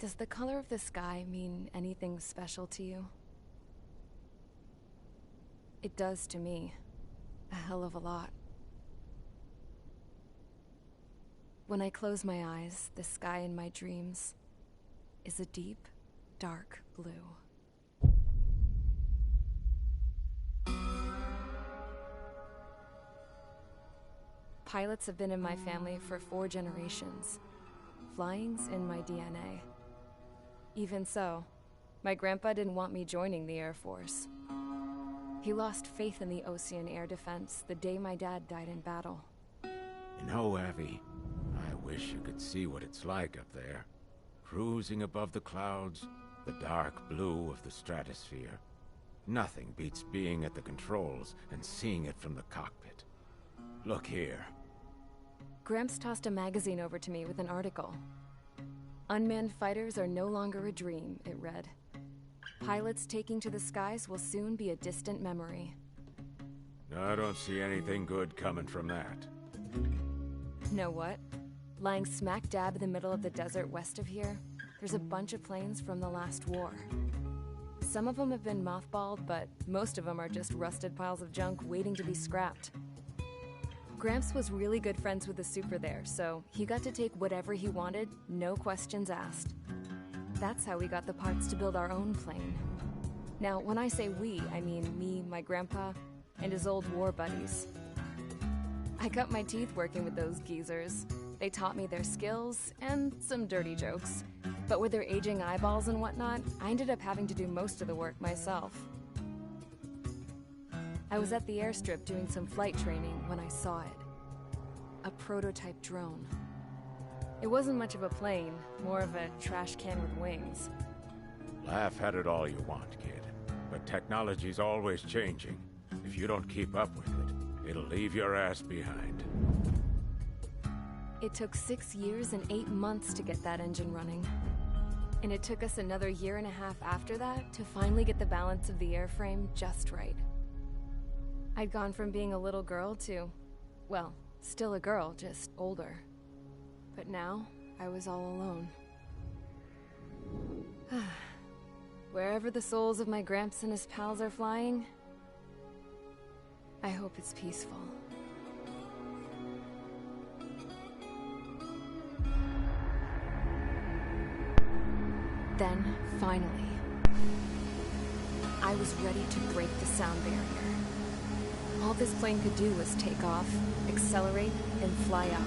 Does the color of the sky mean anything special to you? It does to me. A hell of a lot. When I close my eyes, the sky in my dreams is a deep, dark blue. Pilots have been in my family for 4 generations. Flying's in my DNA. Even so, my grandpa didn't want me joining the Air Force. He lost faith in the Osean air defense the day my dad died in battle. You know, Abby, I wish you could see what it's like up there. Cruising above the clouds, the dark blue of the stratosphere. Nothing beats being at the controls and seeing it from the cockpit. Look here. Gramps tossed a magazine over to me with an article. Unmanned fighters are no longer a dream, it read. Pilots taking to the skies will soon be a distant memory. I don't see anything good coming from that. Know what? Lying smack dab in the middle of the desert west of here, there's a bunch of planes from the last war. Some of them have been mothballed, but most of them are just rusted piles of junk waiting to be scrapped. Gramps was really good friends with the super there, so he got to take whatever he wanted, no questions asked. That's how we got the parts to build our own plane. Now, when I say we, I mean me, my grandpa, and his old war buddies. I cut my teeth working with those geezers. They taught me their skills, and some dirty jokes. But with their aging eyeballs and whatnot, I ended up having to do most of the work myself. I was at the airstrip doing some flight training when I saw it. A prototype drone. It wasn't much of a plane, more of a trash can with wings. Laugh at it all you want, kid. But technology's always changing. If you don't keep up with it, it'll leave your ass behind. It took 6 years and 8 months to get that engine running. And it took us another 1.5 years after that to finally get the balance of the airframe just right. I'd gone from being a little girl to, well, still a girl, just older. But now, I was all alone. Wherever the souls of my Gramps and his pals are flying, I hope it's peaceful. Then, finally, I was ready to break the sound barrier. All this plane could do was take off, accelerate, and fly up.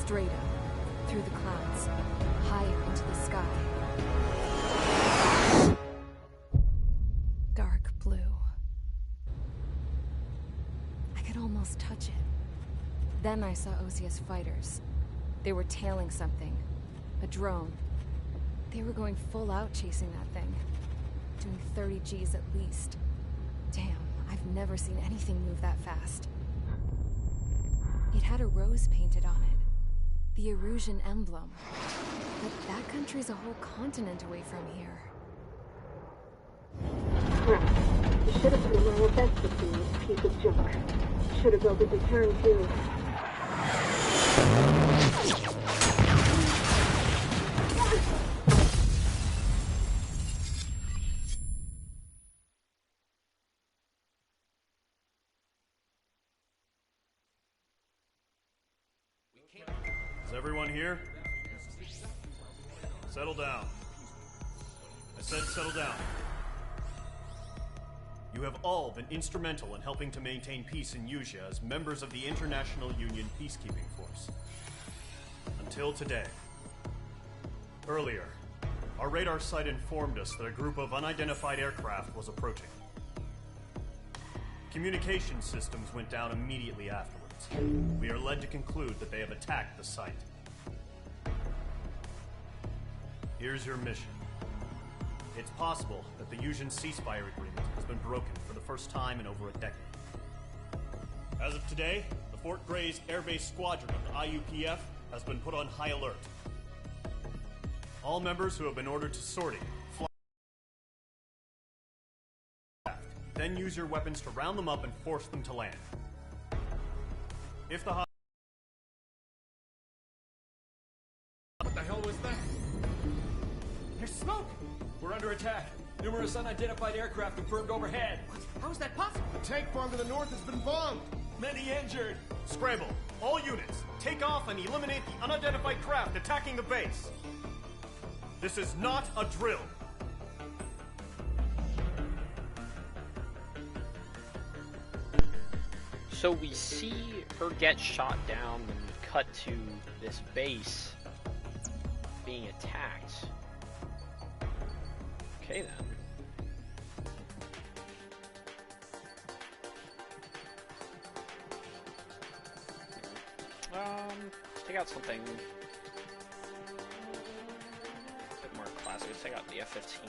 Straight up, through the clouds, higher into the sky. Dark blue. I could almost touch it. Then I saw Osea's fighters. They were tailing something. A drone. They were going full out chasing that thing. Doing 30 Gs at least. Damn, I've never seen anything move that fast. It had a rose painted on it. The Erusian emblem. But that country's a whole continent away from here. Crap. You should have put my best with this piece of junk. Should have built a return too. Is everyone here? Settle down. I said settle down. You have all been instrumental in helping to maintain peace in Usea as members of the International Union Peacekeeping Force. Until today. Earlier, Our radar site informed us that a group of unidentified aircraft was approaching. Communication systems went down immediately afterwards. We are led to conclude that they have attacked the site. Here's your mission. It's possible that the Yuuzhan ceasefire agreement has been broken for the first time in over a decade. As of today, the Fort Grays Air Base Squadron of the IUPF has been put on high alert. All members who have been ordered to sortie, fly, then use your weapons to round them up and force them to land. If the What the hell was that? There's smoke! We're under attack. Numerous unidentified aircraft confirmed overhead. How is that possible? The tank farm to the north has been bombed. Many injured. Scramble, all units, take off and eliminate the unidentified craft attacking the base. This is not a drill. So we see her get shot down and we cut to this base being attacked. Okay then. Let's take out something a bit more classic. Let's take out the F-15.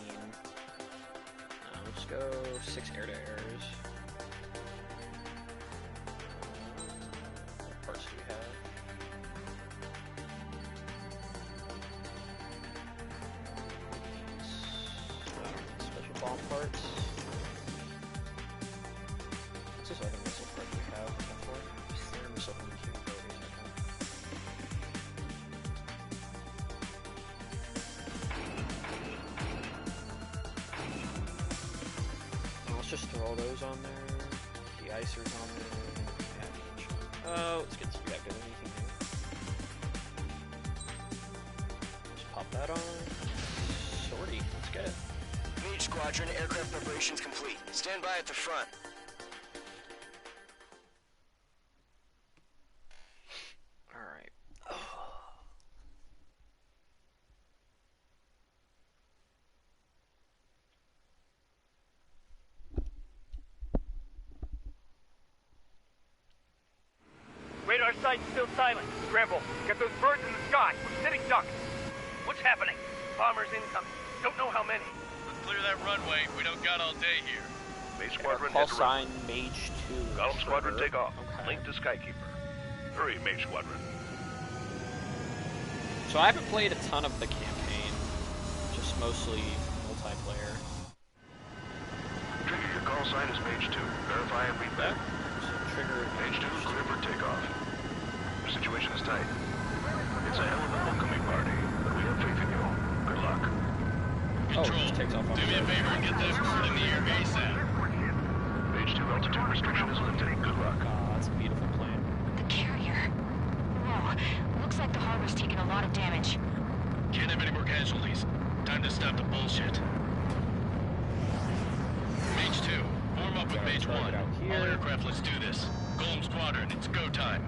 Let's go 6 air-to-airs. What parts do we have? Special bomb parts. What's this other missile part we have? Standard missile capabilities. Let's just throw all those on there. The icers on there. Yeah, let's get some back to anything here. Just pop that on. Sortie, let's get it. Mage Squadron, aircraft preparations complete. Stand by at the front. Alright. Radar site's still silent. Scramble. Get those birds in the sky. We're sitting ducks. What's happening? Bombers incoming. Don't know how many. Let's clear that runway. We don't got all day here. Mage Squadron, Call sign Mage 2. Golem Squadron, take off. Okay. Link to Skykeeper. Hurry, Mage Squadron. So I haven't played a ton of the campaign. Just mostly multiplayer. Trigger, your call sign is Mage 2. Verify and read back. So trigger Mage 2, clear for takeoff. The situation is tight. It's a hell of a homecoming party, but we have faith in you. Good luck. Control, just takes off on do me a the favor and get them in the air base out. Mage 2, altitude restriction is lifted. Good luck. that's a beautiful plane. The carrier. Whoa. Looks like the harbor's taking a lot of damage. Can't have any more casualties. Time to stop the bullshit. Mage 2, form up with Mage 1. All aircraft, let's do this. Golem Squadron, it's go time.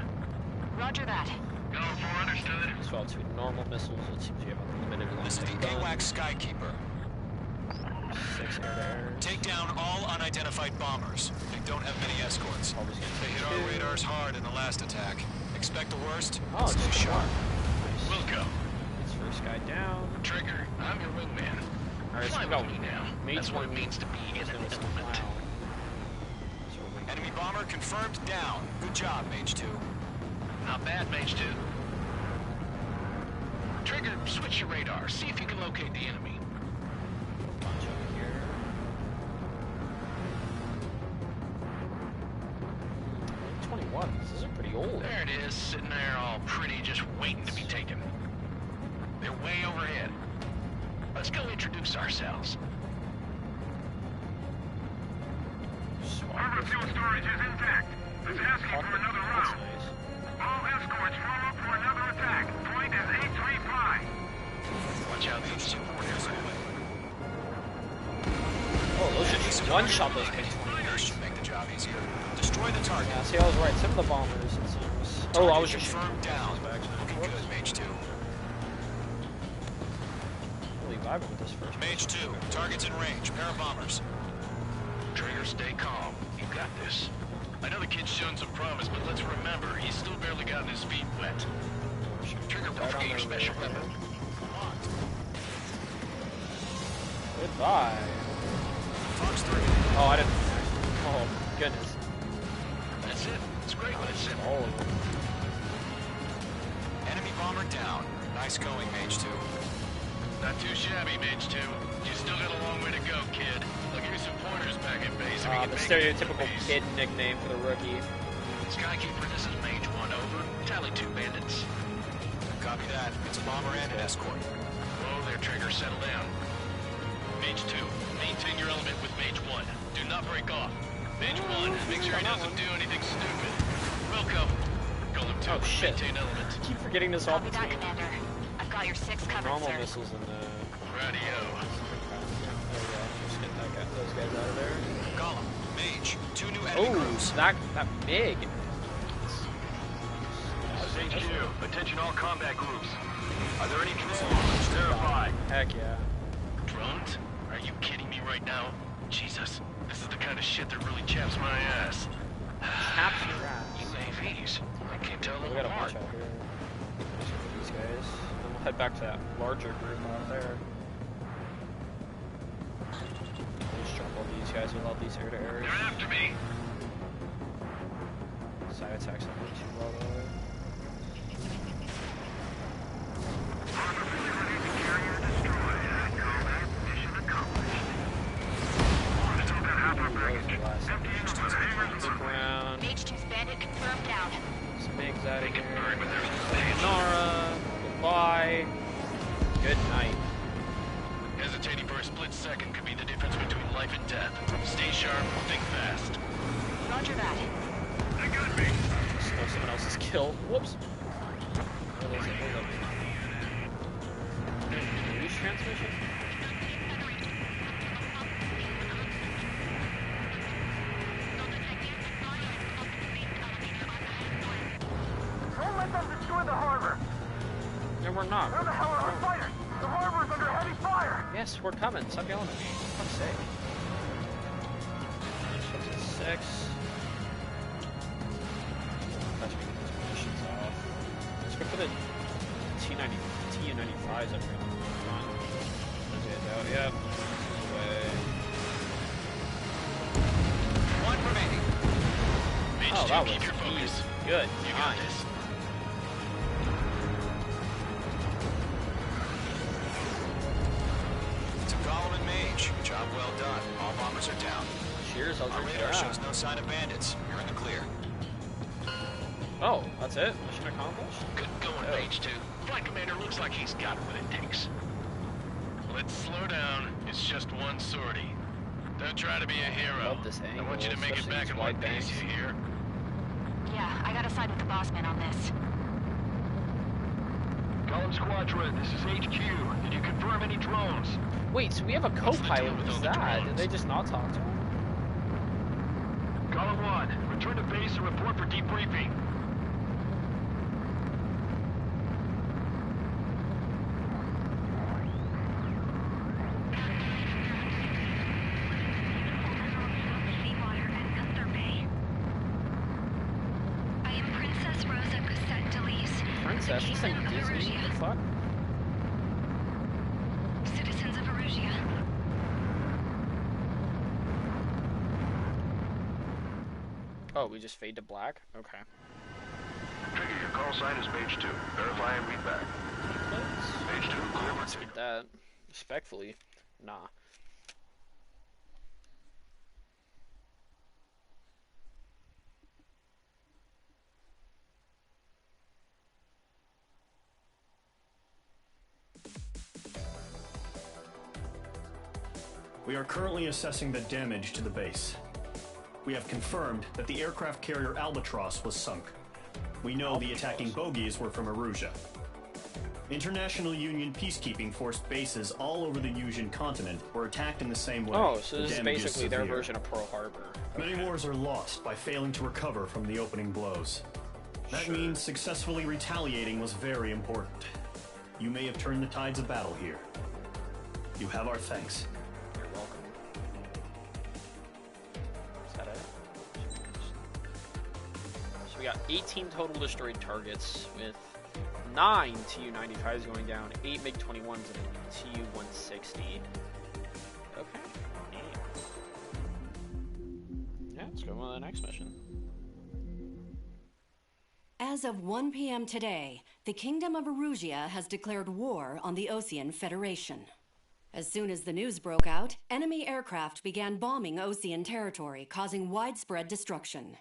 Roger that. Go for understood. So to normal missiles, it seems you have unlimited This is the AWACS Skykeeper. 6 air-to-air. Take down all unidentified bombers. They don't have many escorts. They hit our radars hard in the last attack. Expect the worst. Oh, Stay it's sharp. Wilco. It's first guy down. Trigger, I'm your wingman. Alright, so Fly we got with me now. Mage That's what it 1 means to be in is an gonna element. smile. Enemy bomber confirmed down. Good job, Mage 2. Not bad, Mage 2. Trigger, switch your radar. See if you can locate the enemy. Bunch over here. 21. This is pretty old. There it is, sitting there all pretty, just waiting to be taken. They're way overhead. Let's go introduce ourselves. Harbor fuel storage is intact. It's asking for another That's round. nice. All escorts form up for another attack. Point is 835. Watch out, these support aircraft. Oh, those should just one-shot those This should make the job easier. Destroy the target. Yeah, see, I was right. Some of the bombers, it seems. Oh, I was just confirmed down. Looking good, Mage 2. Holy surviving with this first. Mage 2, target's in range. Pair of bombers. Trigger, stay calm. You got this. I know the kid's shown some promise, but let's remember, he's still barely gotten his feet wet. Trigger, don't forget your special weapon. Goodbye. Fox 3. Oh, I didn't. Oh, goodness. That's it. It's great when it's simple. All of them. Enemy bomber down. Nice going, Mage 2. Not too shabby, Mage 2. You still got a long way to go, kid. I'll give you some pointers back in base. The stereotypical kid nickname for the rookie. Skykeeper, this is Mage 1, over. Tally 2 bandits. Copy that. It's a bomber and an escort. Whoa there, Trigger. Settle down. Mage 2, maintain your element with Mage 1. Do not break off. Mage 1, make sure he doesn't do anything stupid. Welcome. Golem 2, maintain element. I keep forgetting this all the Copy that, time. Commander. I've got your 6 covered, Normal sir. missiles and the... Radio. There we go. Just get those guys out of there. Golem, Mage, 2 new enemy crews. that big. Mage 2, attention all combat groups. Are there any drones? Verify. Heck yeah. Drones? Are you kidding me right now? Jesus, this is the kind of shit that really chaps my ass. Chaps your ass. UAVs. I can't tell them We got a apart. bunch out here. Let's look at these guys. And we'll head back to that larger group out there. Just drop all these guys with all these air-to-airs. They're after me. Side attacks not going too well though. Mage 2's bandit confirmed down. Smig's out of here. Sayonara. Goodbye. Good night. Hesitating for a split second could be the difference between life and death. Stay sharp, think fast. Roger that. They got me. Stole someone else's kill. Whoops. Release transmission? Don't let them destroy the harbor. No, we're not. Where the hell are our fighters? The harbor is under heavy fire. Yes, we're coming. Stop yelling at me. For fuck's sake. 6. Let's get these munitions off. Let's go for the TU-95s up here. Come on. Those guys out. Yep. Away. One remaining. Mage 2, Oh, that was keep your focus. easy. Good. You got Nice. this. It's a Golem and Mage. Job well done. All bombers are down. Cheers, I'll Our drink radar that. shows no sign of bandits. You're in the clear. Oh, that's it? Mission accomplished? Good going, Mage 2. Flight Commander looks like he's got what it takes. Let's slow down. It's just one sortie. Don't try to be a hero. Love this I want you to make it back in one piece, you hear? Yeah, I gotta side with the boss man on this. Golem Squadron, this is HQ. Did you confirm any drones? Wait, so we have a co-pilot. with Who's all the that? drones? Did they just not talk to him? Golem 1, return to base and report for debriefing. Princess? This ain't Disney. What the fuck? Citizens of Erusia. Oh, we just fade to black? Okay. Trigger, your call sign is Mage 2. Verify and read back. Mage 2, clear for Let's read that. Respectfully. Nah. We are currently assessing the damage to the base. We have confirmed that the aircraft carrier Albatross was sunk. We know the attacking bogies were from Erusia. International Union peacekeeping force bases all over the Yusian continent were attacked in the same way. Oh, so The this is damage basically their severe. version of Pearl Harbor. Many wars are lost by failing to recover from the opening blows. That means successfully retaliating was very important. You may have turned the tides of battle here. You have our thanks. You're welcome. Is that it? So we got 18 total destroyed targets, with 9 Tu-95s going down, 8 MiG-21s, and a Tu-160. Okay. Yeah, let's go on to the next mission. As of 1 p.m. today, the Kingdom of Erusia has declared war on the Osean Federation. As soon as the news broke out, enemy aircraft began bombing Osean territory, causing widespread destruction.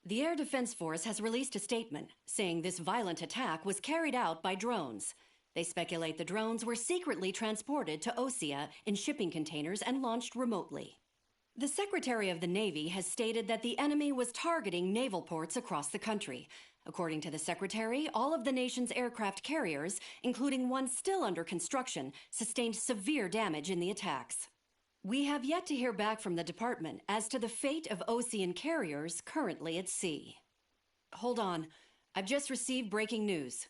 The Air Defense Force has released a statement saying this violent attack was carried out by drones. They speculate the drones were secretly transported to Osea in shipping containers and launched remotely. The Secretary of the Navy has stated that the enemy was targeting naval ports across the country. According to the Secretary, all of the nation's aircraft carriers, including one still under construction, sustained severe damage in the attacks. We have yet to hear back from the department as to the fate of Osean carriers currently at sea. Hold on. I've just received breaking news.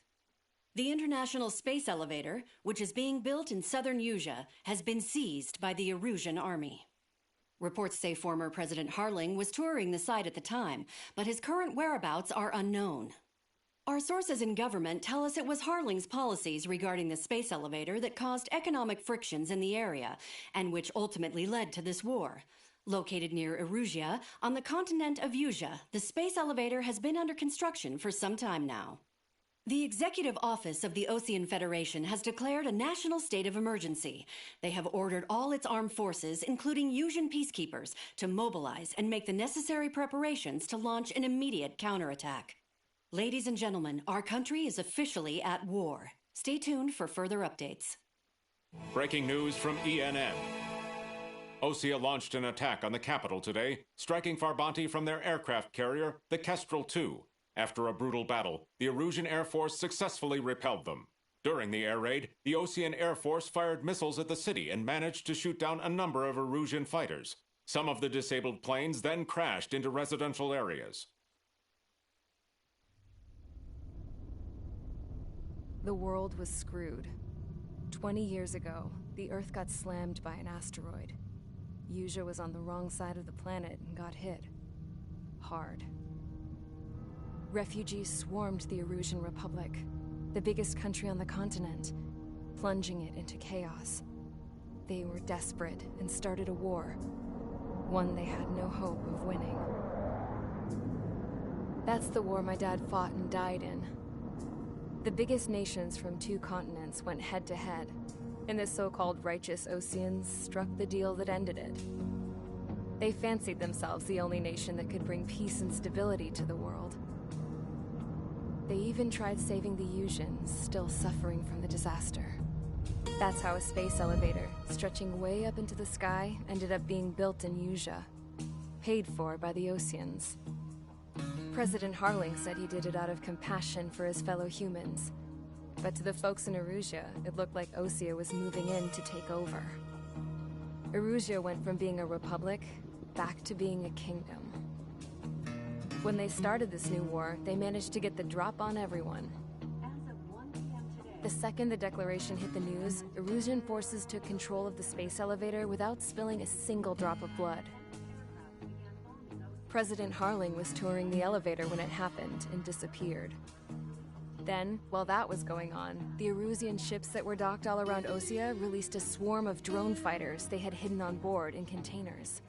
The International Space Elevator, which is being built in southern Usea, has been seized by the Erusian Army. Reports say former President Harling was touring the site at the time, but his current whereabouts are unknown. Our sources in government tell us it was Harling's policies regarding the space elevator that caused economic frictions in the area, and which ultimately led to this war. Located near Erusia, on the continent of Usea, the space elevator has been under construction for some time now. The Executive Office of the Osean Federation has declared a national state of emergency. They have ordered all its armed forces, including Usian peacekeepers, to mobilize and make the necessary preparations to launch an immediate counterattack. Ladies and gentlemen, our country is officially at war. Stay tuned for further updates. Breaking news from ENN. Osea launched an attack on the capital today, striking Farbanti from their aircraft carrier, the Kestrel II. After a brutal battle, the Erusian Air Force successfully repelled them. During the air raid, the Osean Air Force fired missiles at the city and managed to shoot down a number of Erusian fighters. Some of the disabled planes then crashed into residential areas. The world was screwed. 20 years ago, the Earth got slammed by an asteroid. Usea was on the wrong side of the planet and got hit. Hard. Refugees swarmed the Erusian Republic, the biggest country on the continent, plunging it into chaos. They were desperate and started a war, one they had no hope of winning. That's the war my dad fought and died in. The biggest nations from 2 continents went head-to-head, and the so-called righteous Oseans struck the deal that ended it. They fancied themselves the only nation that could bring peace and stability to the world. They even tried saving the Usians, still suffering from the disaster. That's how a space elevator, stretching way up into the sky, ended up being built in Usea, paid for by the Oseans. President Harling said he did it out of compassion for his fellow humans. But to the folks in Erusia, it looked like Osea was moving in to take over. Erusia went from being a republic back to being a kingdom. When they started this new war, they managed to get the drop on everyone. The second the declaration hit the news, Erusian forces took control of the space elevator without spilling a single drop of blood. President Harling was touring the elevator when it happened and disappeared. Then, while that was going on, the Erusian ships that were docked all around Osea released a swarm of drone fighters they had hidden on board in containers.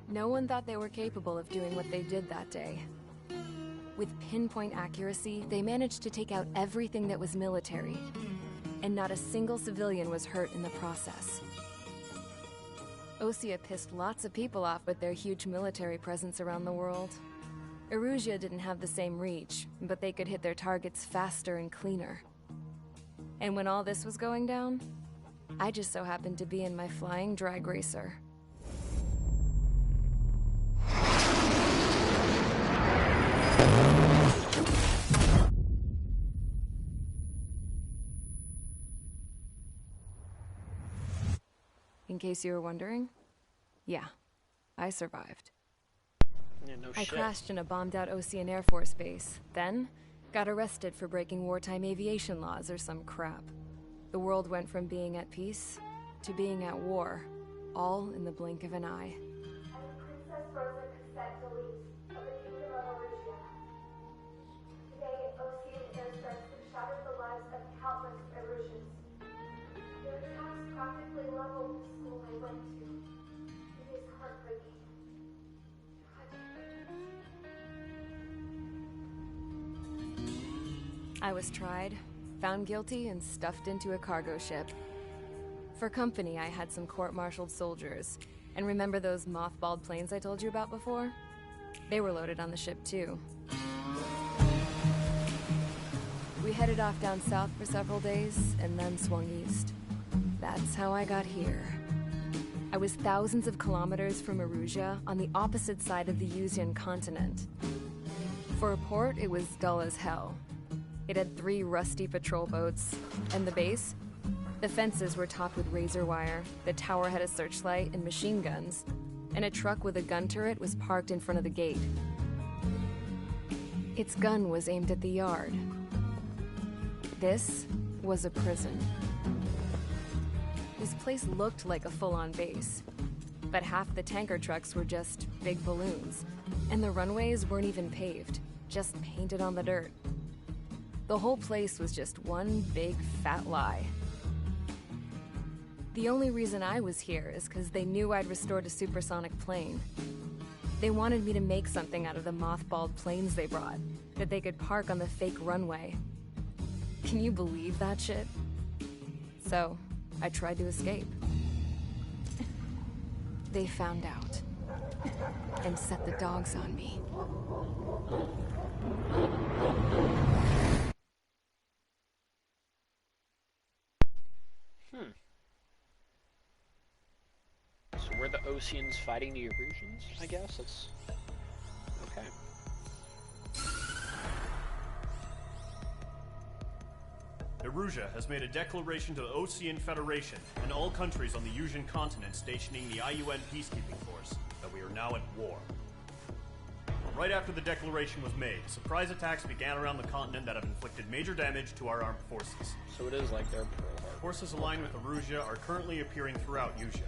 No one thought they were capable of doing what they did that day. With pinpoint accuracy, they managed to take out everything that was military, and not a single civilian was hurt in the process. Osea pissed lots of people off with their huge military presence around the world. Erusia didn't have the same reach, but they could hit their targets faster and cleaner. And when all this was going down, I just so happened to be in my flying drag racer. In case you were wondering, yeah, I survived. Yeah, no I shit. crashed in a bombed-out Osean Air Force base, then got arrested for breaking wartime aviation laws or some crap. The world went from being at peace to being at war, all in the blink of an eye. Princess Rosa Cassette Delise of the Kingdom of Erusia. Today, Osean airstrikes have shattered the lives of countless Erusians. Their attacks practically leveled the school I went to. It is heartbreaking. I was tried, found guilty, and stuffed into a cargo ship. For company, I had some court-martialed soldiers. And remember those mothballed planes I told you about before? They were loaded on the ship, too. We headed off down south for several days, and then swung east. That's how I got here. I was thousands of kilometers from Erusia, on the opposite side of the Yuzian continent. For a port, it was dull as hell. It had 3 rusty patrol boats, and the base? The fences were topped with razor wire, the tower had a searchlight and machine guns, and a truck with a gun turret was parked in front of the gate. Its gun was aimed at the yard. This was a prison. This place looked like a full-on base, but half the tanker trucks were just big balloons, and the runways weren't even paved, just painted on the dirt. The whole place was just one big fat lie. The only reason I was here is because they knew I'd restored a supersonic plane. They wanted me to make something out of the mothballed planes they brought, that they could park on the fake runway. Can you believe that shit? So, I tried to escape. They found out, and set the dogs on me. So we're the Oseans fighting the Erusians, I guess? That's... okay. Erusia has made a declaration to the Osean Federation and all countries on the Yuzian continent stationing the IUN peacekeeping force that we are now at war. Right after the declaration was made, surprise attacks began around the continent that have inflicted major damage to our armed forces. So it is like their Pearl Harbor. Forces aligned with Erusia are currently appearing throughout Yusia.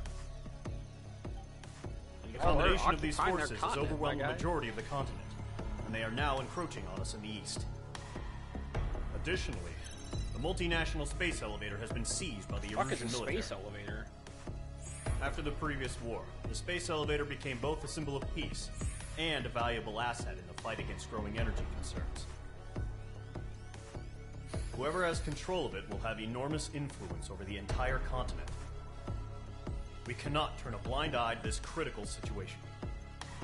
The combination of these forces has overwhelmed the majority of the continent, and they are now encroaching on us in the east. Additionally, the multinational space elevator has been seized by the Erusian military. Space elevator? After the previous war, the space elevator became both a symbol of peace and a valuable asset in the fight against growing energy concerns. Whoever has control of it will have enormous influence over the entire continent. We cannot turn a blind eye to this critical situation.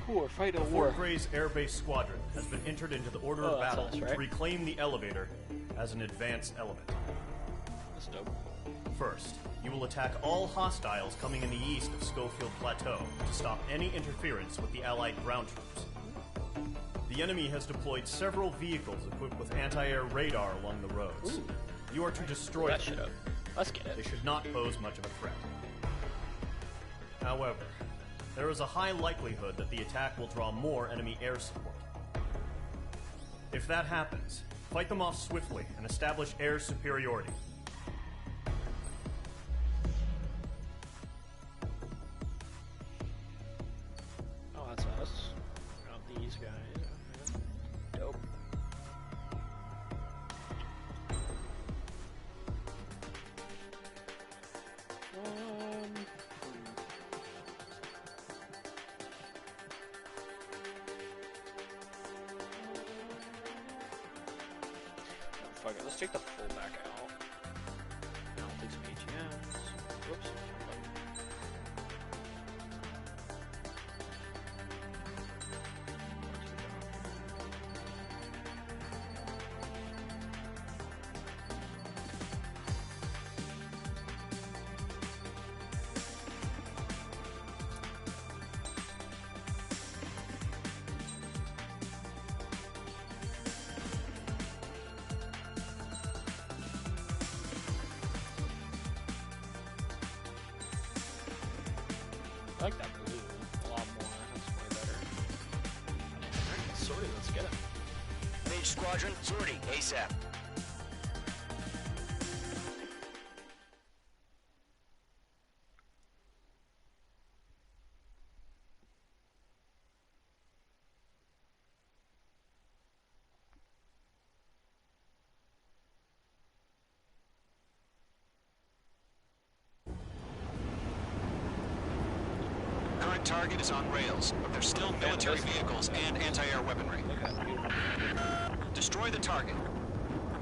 We're fighting a war. Fort Gray's Air Base Squadron has been entered into the order of battle to reclaim the elevator as an advance element. That's dope. First, you will attack all hostiles coming in the east of Schofield Plateau to stop any interference with the Allied ground troops. The enemy has deployed several vehicles equipped with anti-air radar along the roads. Ooh. You are to destroy them. Let's get it. They should not pose much of a threat. However, there is a high likelihood that the attack will draw more enemy air support. If that happens, fight them off swiftly and establish air superiority. Oh, that's us. Not these guys. Dope. Fuck it, let's take the full back out. Now I'll take some ATMs. Whoops. I like that blue a lot more. That's way better. Alright, sorry, let's get it. Mage Squadron, sortie, ASAP. current target is on rails, but there's still military vehicles and anti-air weaponry. Destroy the target.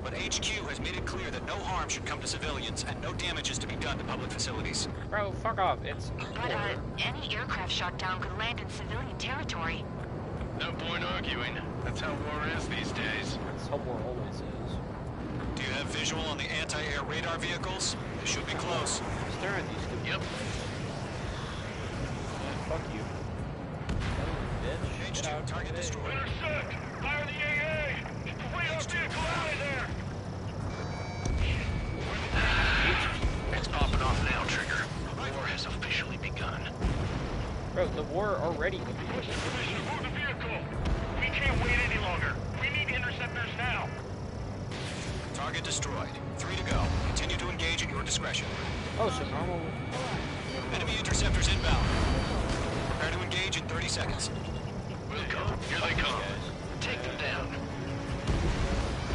But HQ has made it clear that no harm should come to civilians and no damage is to be done to public facilities. Bro, fuck off. It's But, any aircraft shot down could land in civilian territory. No point arguing. That's how war is these days. That's how war always is. Do you have visual on the anti-air radar vehicles? They should be close. Stare at these two. Yep. Fuck you. Bitch. H2, target destroyed. Intercept! Fire the AA! Get the radar vehicle out of there! It's popping off now, Trigger. War has officially begun. Bro, the war already. Move the vehicle! We can't wait any longer. We need interceptors now. Target destroyed. 3 to go. Continue to engage at your discretion. Oh, so normal. Enemy interceptors inbound. Prepare to engage in 30 seconds. We'll go. Here they come. Take them down.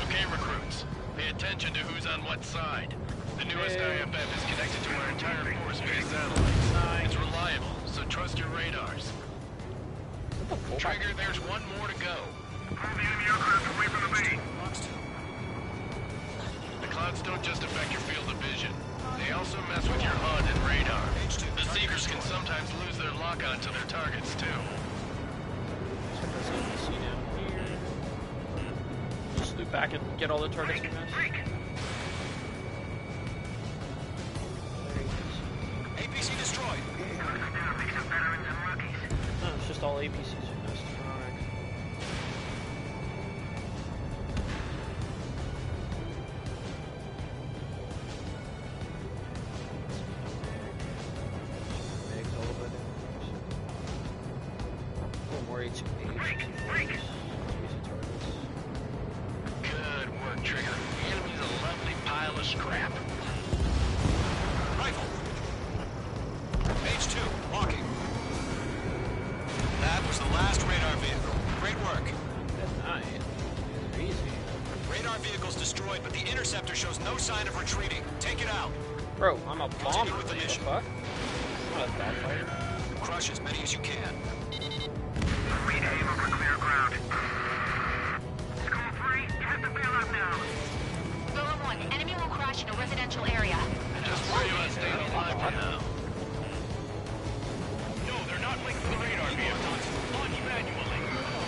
Okay, recruits. Pay attention to who's on what side. The newest IFF is connected to our entire force via satellite. It's reliable, so trust your radars. Trigger, there's one more to go. Move the enemy aircraft away from the base. The clouds don't just affect your field of vision. They also mess with your HUD and radar. The Seekers can sometimes lose their lock-on to their targets, too. Just loop back and get all the targets we missed. APC destroyed. No, it's just all APCs we missed. Alright. More HP. Good work, Trigger. The enemy's a lovely pile of scrap. Rifle. H2, walking. That was the last radar vehicle. Great work. Good night. Easy. Radar vehicle's destroyed, but the interceptor shows no sign of retreating. Take it out. Bro, I'm a bomber. Continue with the mission. Fuck? I'm not a bad fighter. Crush as many as you can. Read aim over clear ground. School 3, you have to bail out now. Golem 1, enemy will crash in a residential area. Just worry about staying alive for now. No, they're not linked to the radar vehicle. Launch manually.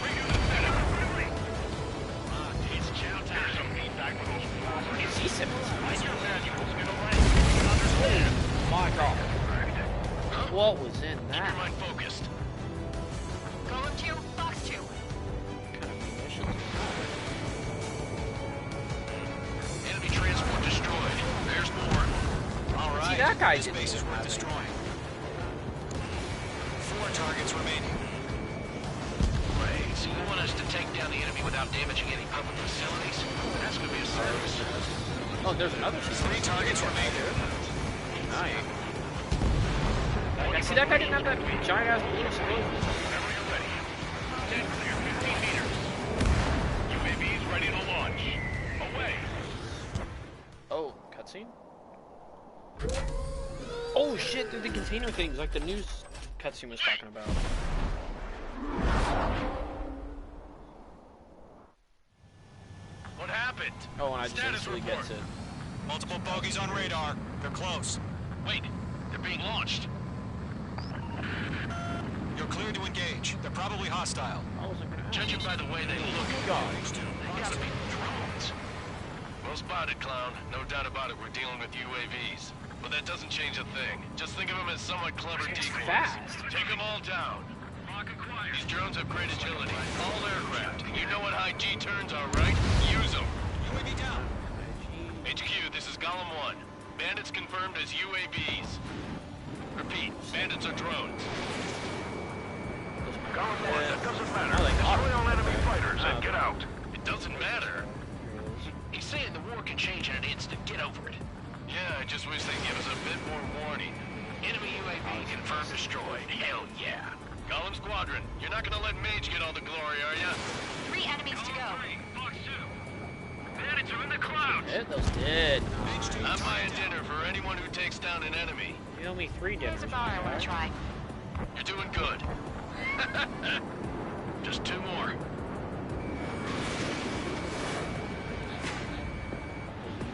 Redo the setup. It's chow time. Here's some feedback for those forward. Is he simple? Your manual's gonna land. You understand? My god. What was in Keep that? your mind focused. Golem 2, Fox 2. Enemy transport destroyed. There's more. All right. See, that guy this didn't base is worth destroying. 4 targets remaining. Wait, so you want us to take down the enemy without damaging any public facilities? That's gonna be a service. Oh, there's another 3 targets remaining. Nice. See, that guy didn't have that giant ass blue explosion. Whenever you're ready. 10 clear 15 meters. UAV's ready to launch. Away. Oh, cutscene? Oh shit, dude, the container things, like the news cutscene was talking about. What happened? Oh, and I just Status instantly report. gets it. Multiple bogies on radar. They're close. Wait, they're being launched. You're cleared to engage. They're probably hostile. I wasn't gonna ask. Judging by the way they look, God. they gotta be drones. Well spotted, clown. No doubt about it, we're dealing with UAVs. But that doesn't change a thing. Just think of them as somewhat clever decoys. Fast. Take them all down. These drones have great agility. All aircraft. You know what high G turns are, right? Use them. UAV down. HQ, this is Golem 1. Bandits confirmed as UAVs. Repeat, bandits are drones. Golem 1, that doesn't matter. Oh, they got Destroy it. all enemy fighters and get out. It doesn't matter. He's saying the war can change in an instant. Get over it. Yeah, I just wish they'd give us a bit more warning. Enemy UAV confirmed destroyed. Hell yeah. Golem Squadron, you're not gonna let Mage get all the glory, are ya? 3 enemies to go. Fox 2. Bandits are in the clouds. Hit those dead. I'm buying dinner for anyone who takes down an enemy. You owe me 3 dinners. There's a bar I want to try. You're doing good. Just 2 more.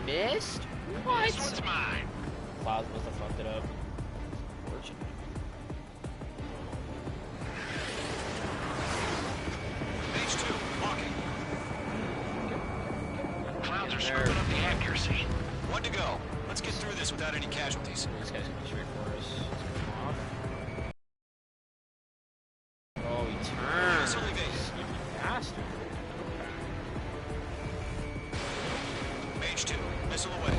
Missed? What? This one's mine. Clouds must have fucked it up. Fortunate. Page 2, walking. Clouds are screwing up the accuracy. 1 to go. Let's get through this without any casualties. This guy's coming straight for us. Oh, he turned. Missile evaded. Bastard. Page 2, missile away.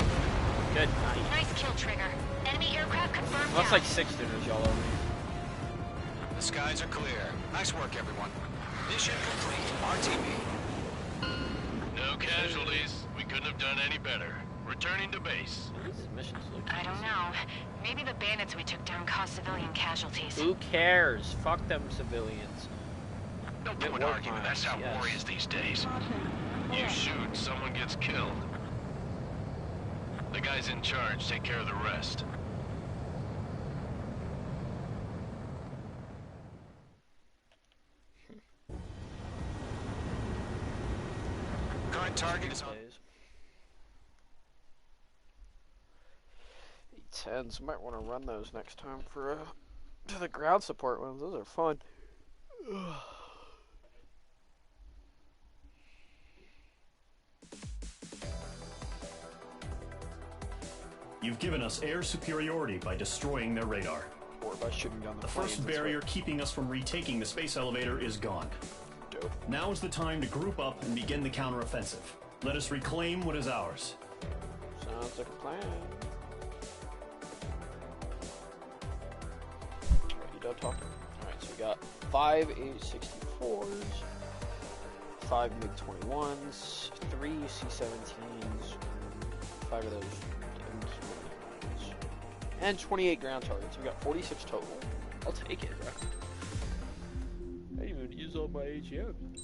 Good. Nice kill, Trigger. Enemy aircraft confirmed. That's like 6 dinners y'all over me. The skies are clear. Nice work, everyone. Mission complete. RTB. No casualties. We couldn't have done any better. Returning to base. I don't know. Maybe the bandits we took down caused civilian casualties. Who cares? Fuck them civilians. No point arguing. That's how war is these days. You shoot, someone gets killed. The guys in charge take care of the rest. Current target is on. 10s. Might want to run those next time for the ground support ones. Those are fun. You've given us air superiority by destroying their radar. Or by shooting down the first barrier keeping us from retaking the space elevator is gone. Dope. Now is the time to group up and begin the counteroffensive. Let us reclaim what is ours. Sounds like a plan. You done talking? Alright, so we got 5 A64s, 5 MiG-21s, 3 C-17s, 5 of those MQ-9s, and 28 ground targets. We got 46 total. I'll take it, bro. I didn't even use all my AGMs.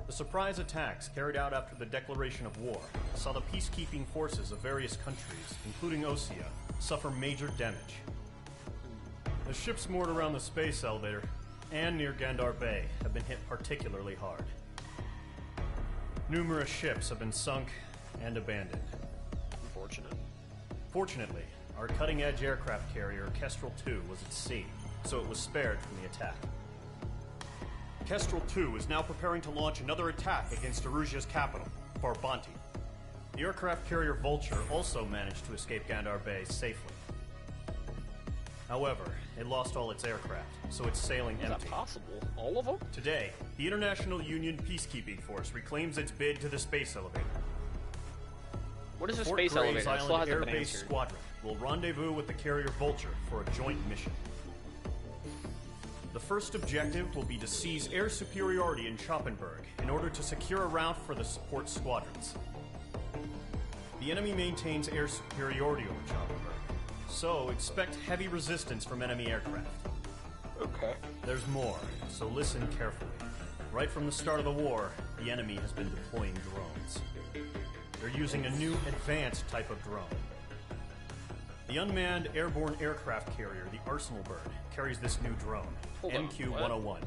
The surprise attacks carried out after the declaration of war saw the peacekeeping forces of various countries, including Osea, suffer major damage. The ships moored around the space elevator and near Gandar Bay have been hit particularly hard. Numerous ships have been sunk and abandoned. Unfortunate. Fortunately, our cutting-edge aircraft carrier, Kestrel II, was at sea, so it was spared from the attack. Kestrel II is now preparing to launch another attack against Erusia's capital, Farbanti. The aircraft carrier Vulture also managed to escape Gandar Bay safely. However, it lost all its aircraft, so it's sailing empty. Is that possible? All of them? Today, the International Union Peacekeeping Force reclaims its bid to the space elevator. What is a Fort space Gray's elevator? It still Island hasn't Air been Base answered. Squadron will rendezvous with the carrier Vulture for a joint mission. The first objective will be to seize air superiority in Schoppenberg in order to secure a route for the support squadrons. The enemy maintains air superiority over Schoppenberg, so expect heavy resistance from enemy aircraft. Okay. There's more, so listen carefully. Right from the start of the war, the enemy has been deploying drones. They're using a new advanced type of drone. The unmanned airborne aircraft carrier, the Arsenal Bird, carries this new drone, Hold on, MQ-101.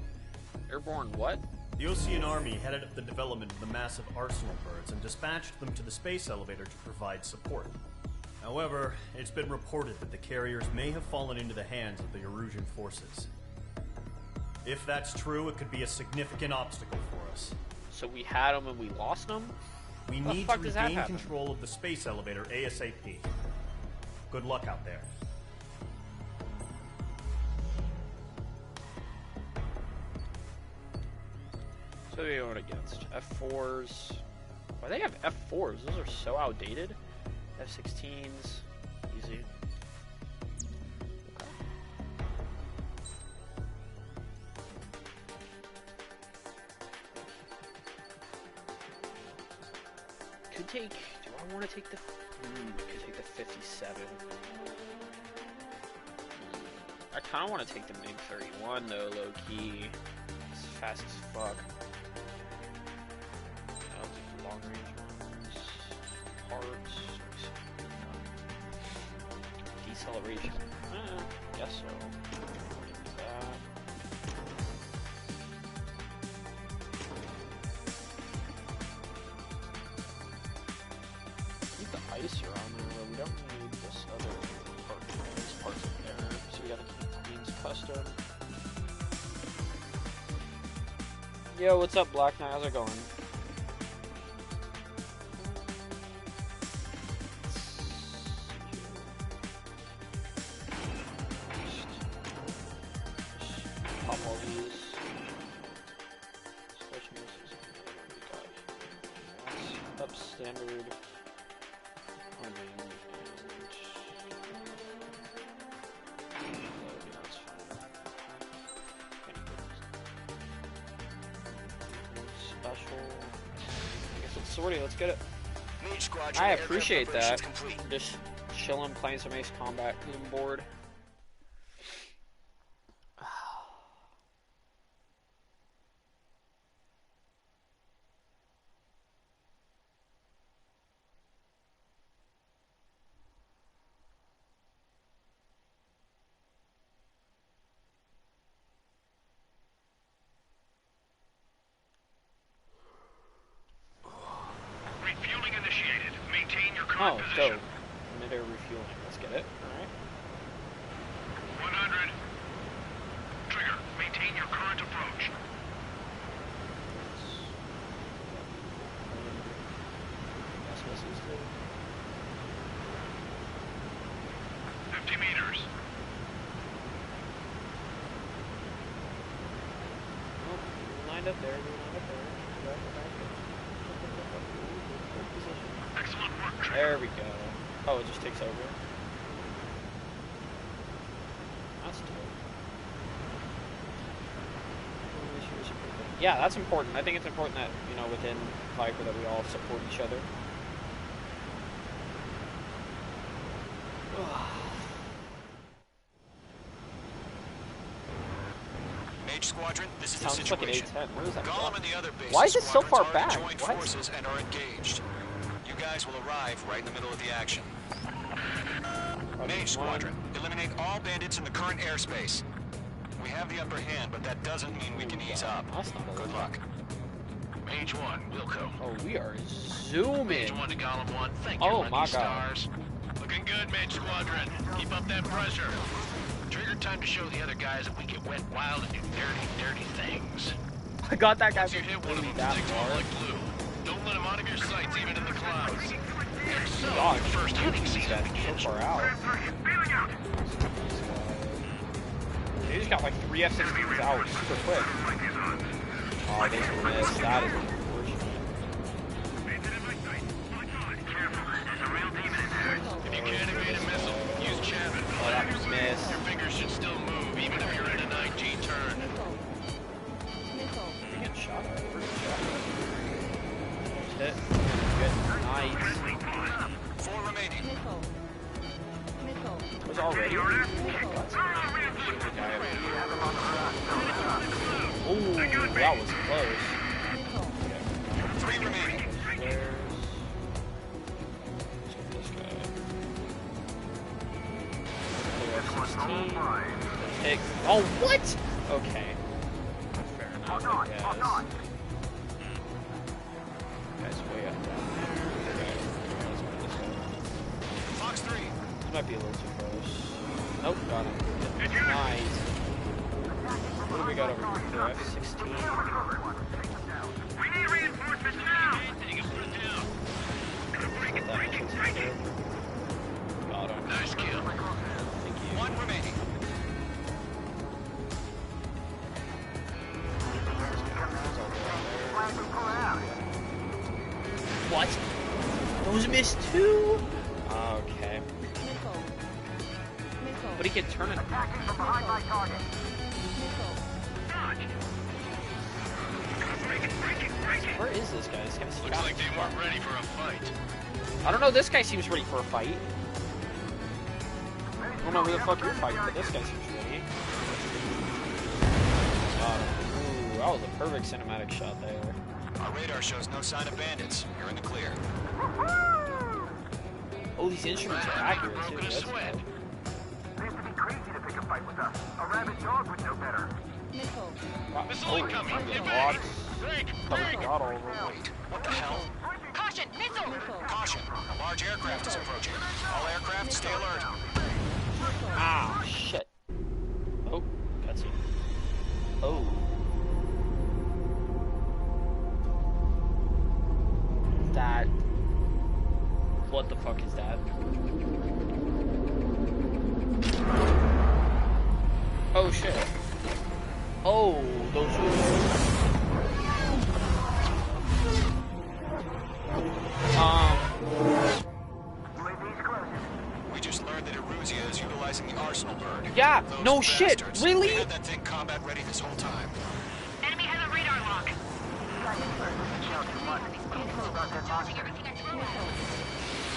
Airborne what? The Osean Army headed up the development of the massive Arsenal Birds and dispatched them to the space elevator to provide support. However, it's been reported that the carriers may have fallen into the hands of the Erusian forces. If that's true, it could be a significant obstacle for us. So we had them and we lost them? We How the need fuck to does that regain happen? control of the space elevator ASAP. Good luck out there. So we going against F4s. Why they have F4s? Those are so outdated. F-16s. Easy. Okay. Could take... Do I want to take the... could take the 57. I kind of want to take the MiG-31 though, low key. It's fast as fuck. I'll take the long range ones. Parts. Deceleration. Guess so. That. Keep the icer on there, though. We don't need this other part. This part's in there, so we gotta keep Queen's custom. Yo, what's up, Black Knight? How's it going? Pop all these. Switch misses. Up standard. Sorry, let's get it. I appreciate that. Just chilling, playing some Ace Combat because I'm bored. Oh, dope. Mid-air refueling. Let's get it. Alright. 100. Trigger, maintain your current approach. That's what this is doing. 50 meters. Oh, lined up there. Excellent work, Trigger. There we go. Oh, it just takes over. That's dope. Yeah, that's important. I think it's important that, you know, within Viper that we all support each other. Mage Squadron, this is the Sounds like an situation. A-10. Where is that? Golem and the other bases Why is it so far squadrons back? already joined What? forces and are engaged. You guys will arrive right in the middle of the action. Mage Squadron, eliminate all bandits in the current airspace. We have the upper hand, but that doesn't mean we can ease up. Good luck. Mage 1, Wilco. Oh, we are zooming. Mage 1 to Golem 1. Thank you, Oh lucky my god. stars. Looking good, Mage Squadron. Keep up that pressure. Trigger time to show the other guys that we get wet, wild, and do dirty, dirty things. I got that guy Once you hit one of them, that stick to him far. like glue. Don't let him out of your sights, even in the clouds. And so, Dog, your first hunting season so begins. far out. They just got like 3 F-16s out super quick. Oh, they missed. That is unfortunate. If you can't evade a missile, use Chapman. Oh, that was missed. Your fingers should still move, even if you're in an IG turn. We get shot at. Hit. Good. Nice. 4 remaining. Was already. Oh, that was close. 3 remaining. Oh, what? Okay. Fair enough, I guess. Guy's way up down there. Fox 3. This might be a little too close. Nope, got him. Nice. What do we got over here? F-16. We need reinforcements now! Got him. Nice kill. Thank you. 1 remaining. What? Those missed too? Okay. But he can turn it. Where is this guy? This guy's Looks like they weren't ready for a fight. I don't know, this guy seems ready for a fight. I don't know who the fuck you're fighting, but this guy seems ready. that was a perfect cinematic shot there. Our radar shows no sign of bandits. You're in the clear. Oh, these instruments are accurate too. That's cool. They have to be crazy to pick a fight with us. A rabid dog would know better. Missile incoming. Evade! Break! Break! What the hell? Caution! Missile! Caution! A large aircraft is approaching. All aircraft, stay alert. Ah, shit. Oh, cutscene. Oh. That. What the fuck is that? Oh shit. Oh, those We just learned that Eruzia is utilizing the Arsenal bird. Yeah, Those no shit, bastards. really? They had that thing combat ready this whole time. Enemy has a radar lock.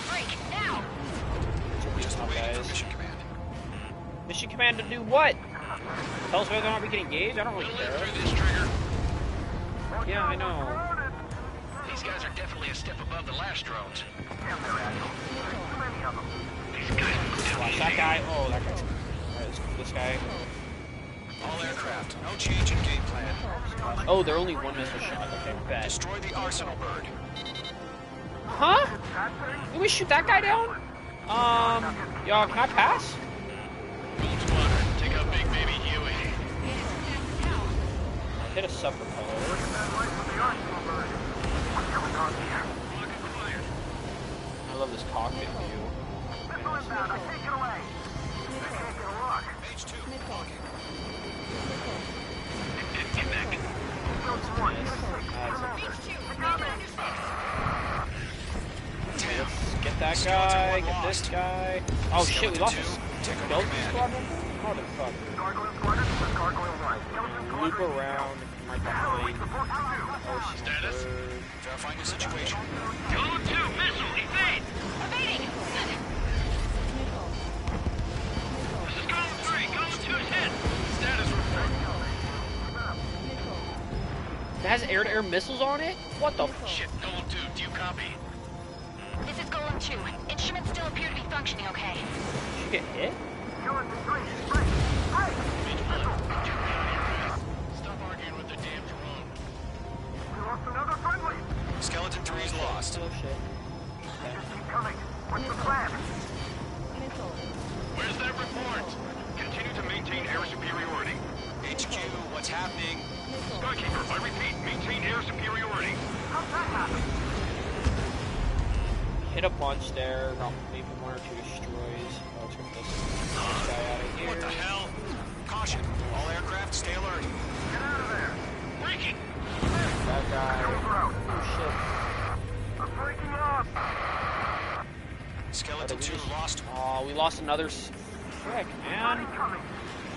Break, now! Just Up, waiting for guys. mission command. Mission command to do what? Tell us whether or not we can engage? I don't really care. Yeah, I know. These guys are definitely a step above the last drones. Watch that guy. Oh, that guy's. This guy. All aircraft, no change in game plan. Oh, they're only one missile shot. Okay, bet. Destroy the Arsenal bird. Huh? Did we shoot that guy down? Y'all, can I pass? Gold Squadron, take out Big Baby Huey. I hit a sub-propeller. I love this cockpit view. Get that guy, get this guy. Oh shit, we lost a skeleton squadron? Motherfucker. Loop around, might complete. Status? Verifying the situation. Golem 2, missile, evade! Evading! This is Golem 3, Golem 2 is hit! Status report. It has air-to-air missiles on it? What the fuck? Shit, Golem 2, do you copy? This is Golem 2. Instruments still appear to be functioning okay. Did you get hit? Stop arguing with the damn drone. Skeleton 3 is lost. Oh shit. What's the plan? Where's that report? Continue to maintain air superiority. HQ, what's happening? Skykeeper, I repeat, maintain air superiority. How's that happen? Hit a bunch there, not maybe one or two destroys. Oh, let's get this guy out of here. What the hell? Caution. All aircraft, stay alert. Get out of there. Breaking! That guy. Oh shit. I'm breaking up. Skeleton 2 lost. Oh, we lost another. Frick, man.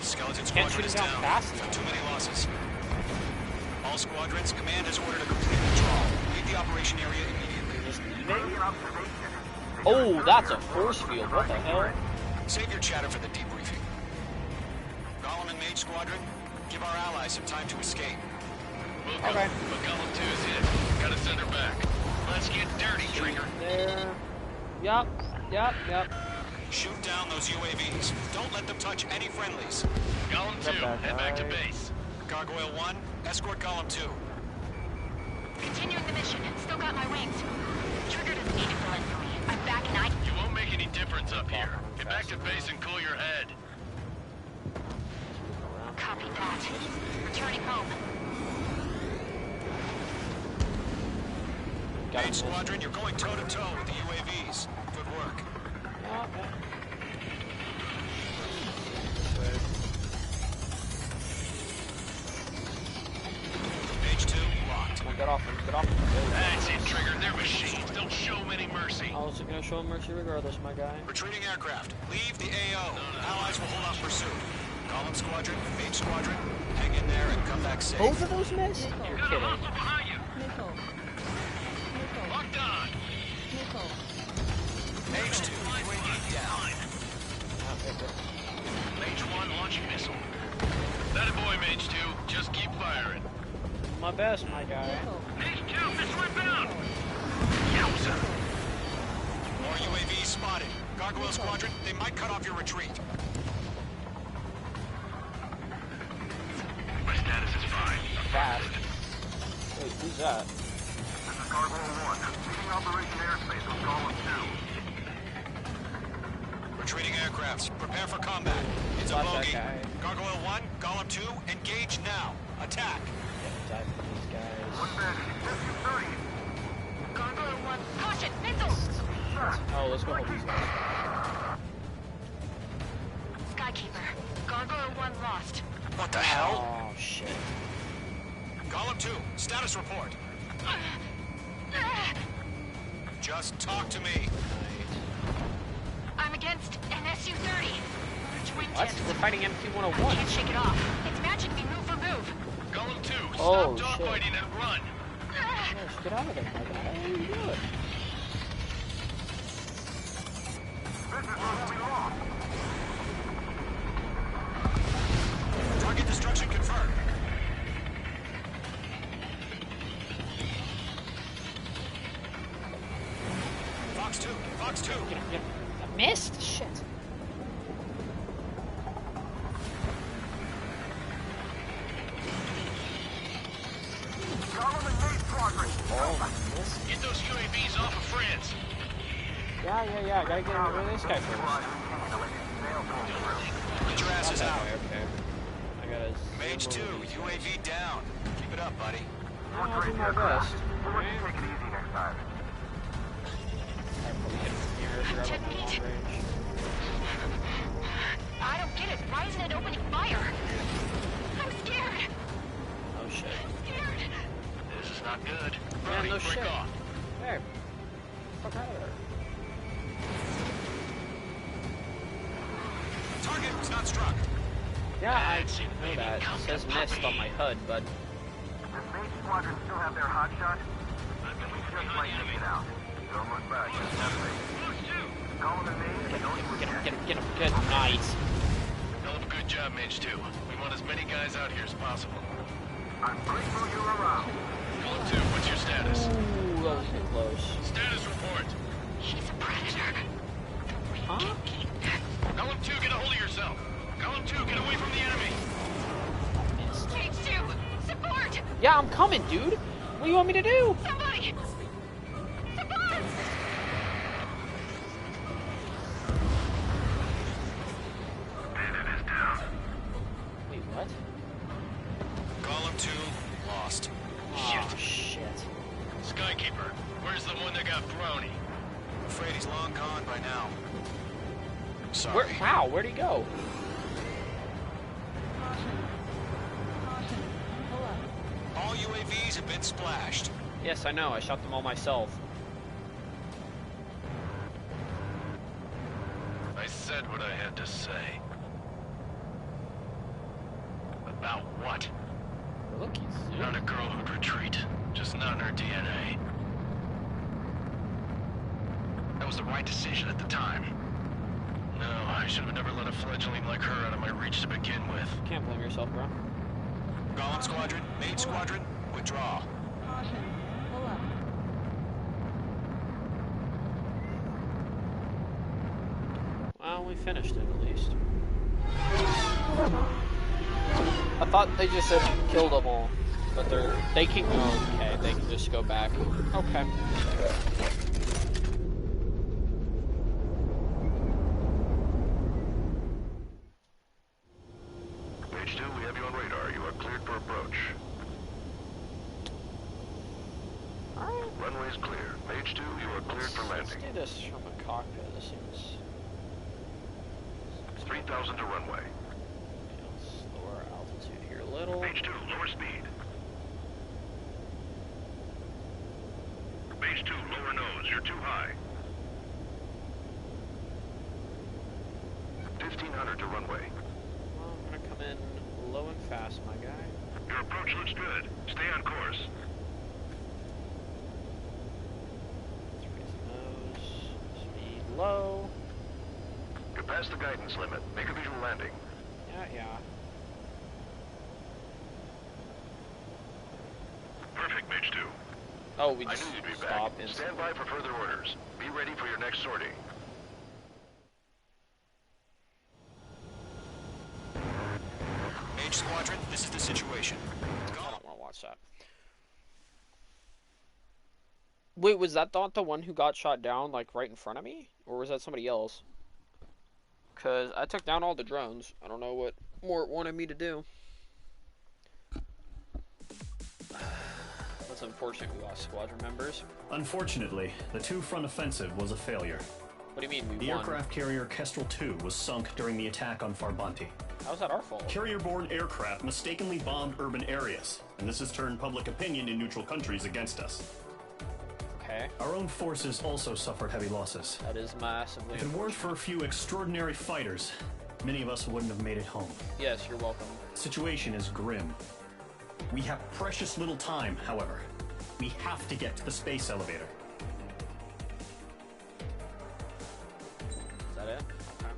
Skeleton Can't Squadron shoot is him down down. fast enough. Too many losses. All squadrons, command has ordered a complete withdrawal. Leave the operation area immediately. Just leaving? Oh, that's a force field. What the hell? Save your chatter for the debriefing. Golem and Mage Squadron, give our allies some time to escape. Welcome, Okay. but Golem 2 is hit. Gotta send her back. Let's get dirty, Trigger. There. Yup. Shoot down those UAVs. Don't let them touch any friendlies. Golem 2, head back to base. Gargoyle 1, escort Golem 2. Continuing the mission. Still got my wings. Trigger doesn't need to fill in for me. I'm back and I... You won't make any difference up here. Get back to base and cool your head. Copy that. Returning home. Mage Squadron, you're going toe-to-toe with the UAVs. Good work. Mage 2, locked. Well, get off him. That's it, Trigger. They're machines. Don't show them any mercy. I was gonna show him mercy regardless, my guy. Retreating aircraft. Leave the AO. Allies will hold off pursuit. Golem Squadron, Mage Squadron, hang in there and come back safe. Both of those missed? You're Got a kidding. hostile behind you. Locked on. Mage 2, UAV down. Mage 1 launching missile. That a boy, Mage 2. Just keep firing. best, my guy. Mage 2, missile inbound! Yowza! More UAVs spotted. Gargoyle Squadron, they might cut off your retreat. My status is fine. Fast. Wait, who's that? This is Gargoyle 1. Leaving Operation Airspace with Column 2. Retreating aircrafts, prepare for combat. It's a Got that bogey. guy. Gargoyle 1, Golem 2, engage now. Attack. Dive for these guys. One bandit, SU-30. Gargoyle 1, caution, missiles! Oh, let's go hold these guys. Skykeeper, Gargoyle 1 lost. What the hell? Oh, shit. Golem 2, status report. Just talk to me. I'm against an SU-30. Twin What? tipped. We're fighting I MQ-101. can't shake it off. It's matching me move for move. Golem 2, Oh, stop shit. dogfighting and run! Yes, get out of there, my guy. What are you doing? This is where we lost. Target destruction confirmed. Fox 2, Fox 2. I missed. Shit. Column and Mage Squadron. Oh, missed. Get those UAVs off of France! Yeah. Gotta get rid of this guy first. Get your asses out. Okay. I gotta. Mage 2, UAV down. Keep it up, buddy. I'll do my best. We'll let you take it easy next time. Technique. I don't get it. Why isn't it opening fire? I'm scared. Oh shit. I'm scared. This is not good. Yeah, Brownie, no break shit. off. Hey. Fuck out of there. Target was not struck. Yeah, I know that. It says missed on my HUD, but Does Mage Squadron still have their hot shot? We just might make it out. Don't look back. Column and Mage, get him. Good, nice. Hell of a good job, Mage 2. We want as many guys out here as possible. I'm grateful you're around. Golem 2, what's your status? Ooh, that was too close. Status report. He's a predator. Huh? Golem 2, get a hold of yourself. Golem 2, get away from the enemy. Mage 2, support! Yeah, I'm coming, dude. What do you want me to do? Somebody! Support! Bandit is down. Wait, what? Golem 2, lost. Oh, shit. Skykeeper, where's the one that got Brownie? Afraid he's long gone by now. Sorry. Where'd he go? All UAVs have been splashed. Yes, I know. I shot them all myself. I said what I had to say. About what? Look, he's Not a girl who'd retreat. Just not in her DNA. That was the right decision at the time. No, I should have never let a fledgling like her out of my reach to begin with. Can't blame yourself, bro. Golem Squadron, Mage Squadron, withdraw. Well, we finished it at least. I thought they just said killed them all, but they can. Oh, okay, they can just go back. Okay. Mage 2, we have you on radar. You are cleared for approach. Alright. Runway is clear. Mage 2, you are cleared for Let's landing. do this from a cockpit. This seems 3,000 to runway. lower altitude here a little. Mage 2, lower speed. Mage 2, lower nose. You're too high. 1,500 to runway. Well, I'm gonna come in low and fast, my guy. Your approach looks good. Stay on course. Let's raise the nose. Speed low. You're past the guidance limit. Make a visual landing. Yeah. Oh, we I just knew you'd be stop back. and... Stand by for further orders. Be ready for your next sortie. Mage Squadron, this is the situation. I don't want to watch that. Wait, was that not the one who got shot down, like, right in front of me? Or was that somebody else? Because I took down all the drones. I don't know what Mort wanted me to do. That's unfortunate we lost squadron members. Unfortunately, the two-front offensive was a failure. What do you mean we The won? aircraft carrier Kestrel 2 was sunk during the attack on Farbanti. How's that our fault? Carrier-borne aircraft mistakenly bombed urban areas, and this has turned public opinion in neutral countries against us. Okay. Our own forces also suffered heavy losses. That is massively If it weren't for a few extraordinary fighters, many of us wouldn't have made it home. Yes, you're welcome. The situation is grim. We have precious little time, however. We have to get to the space elevator. Is that it? Okay.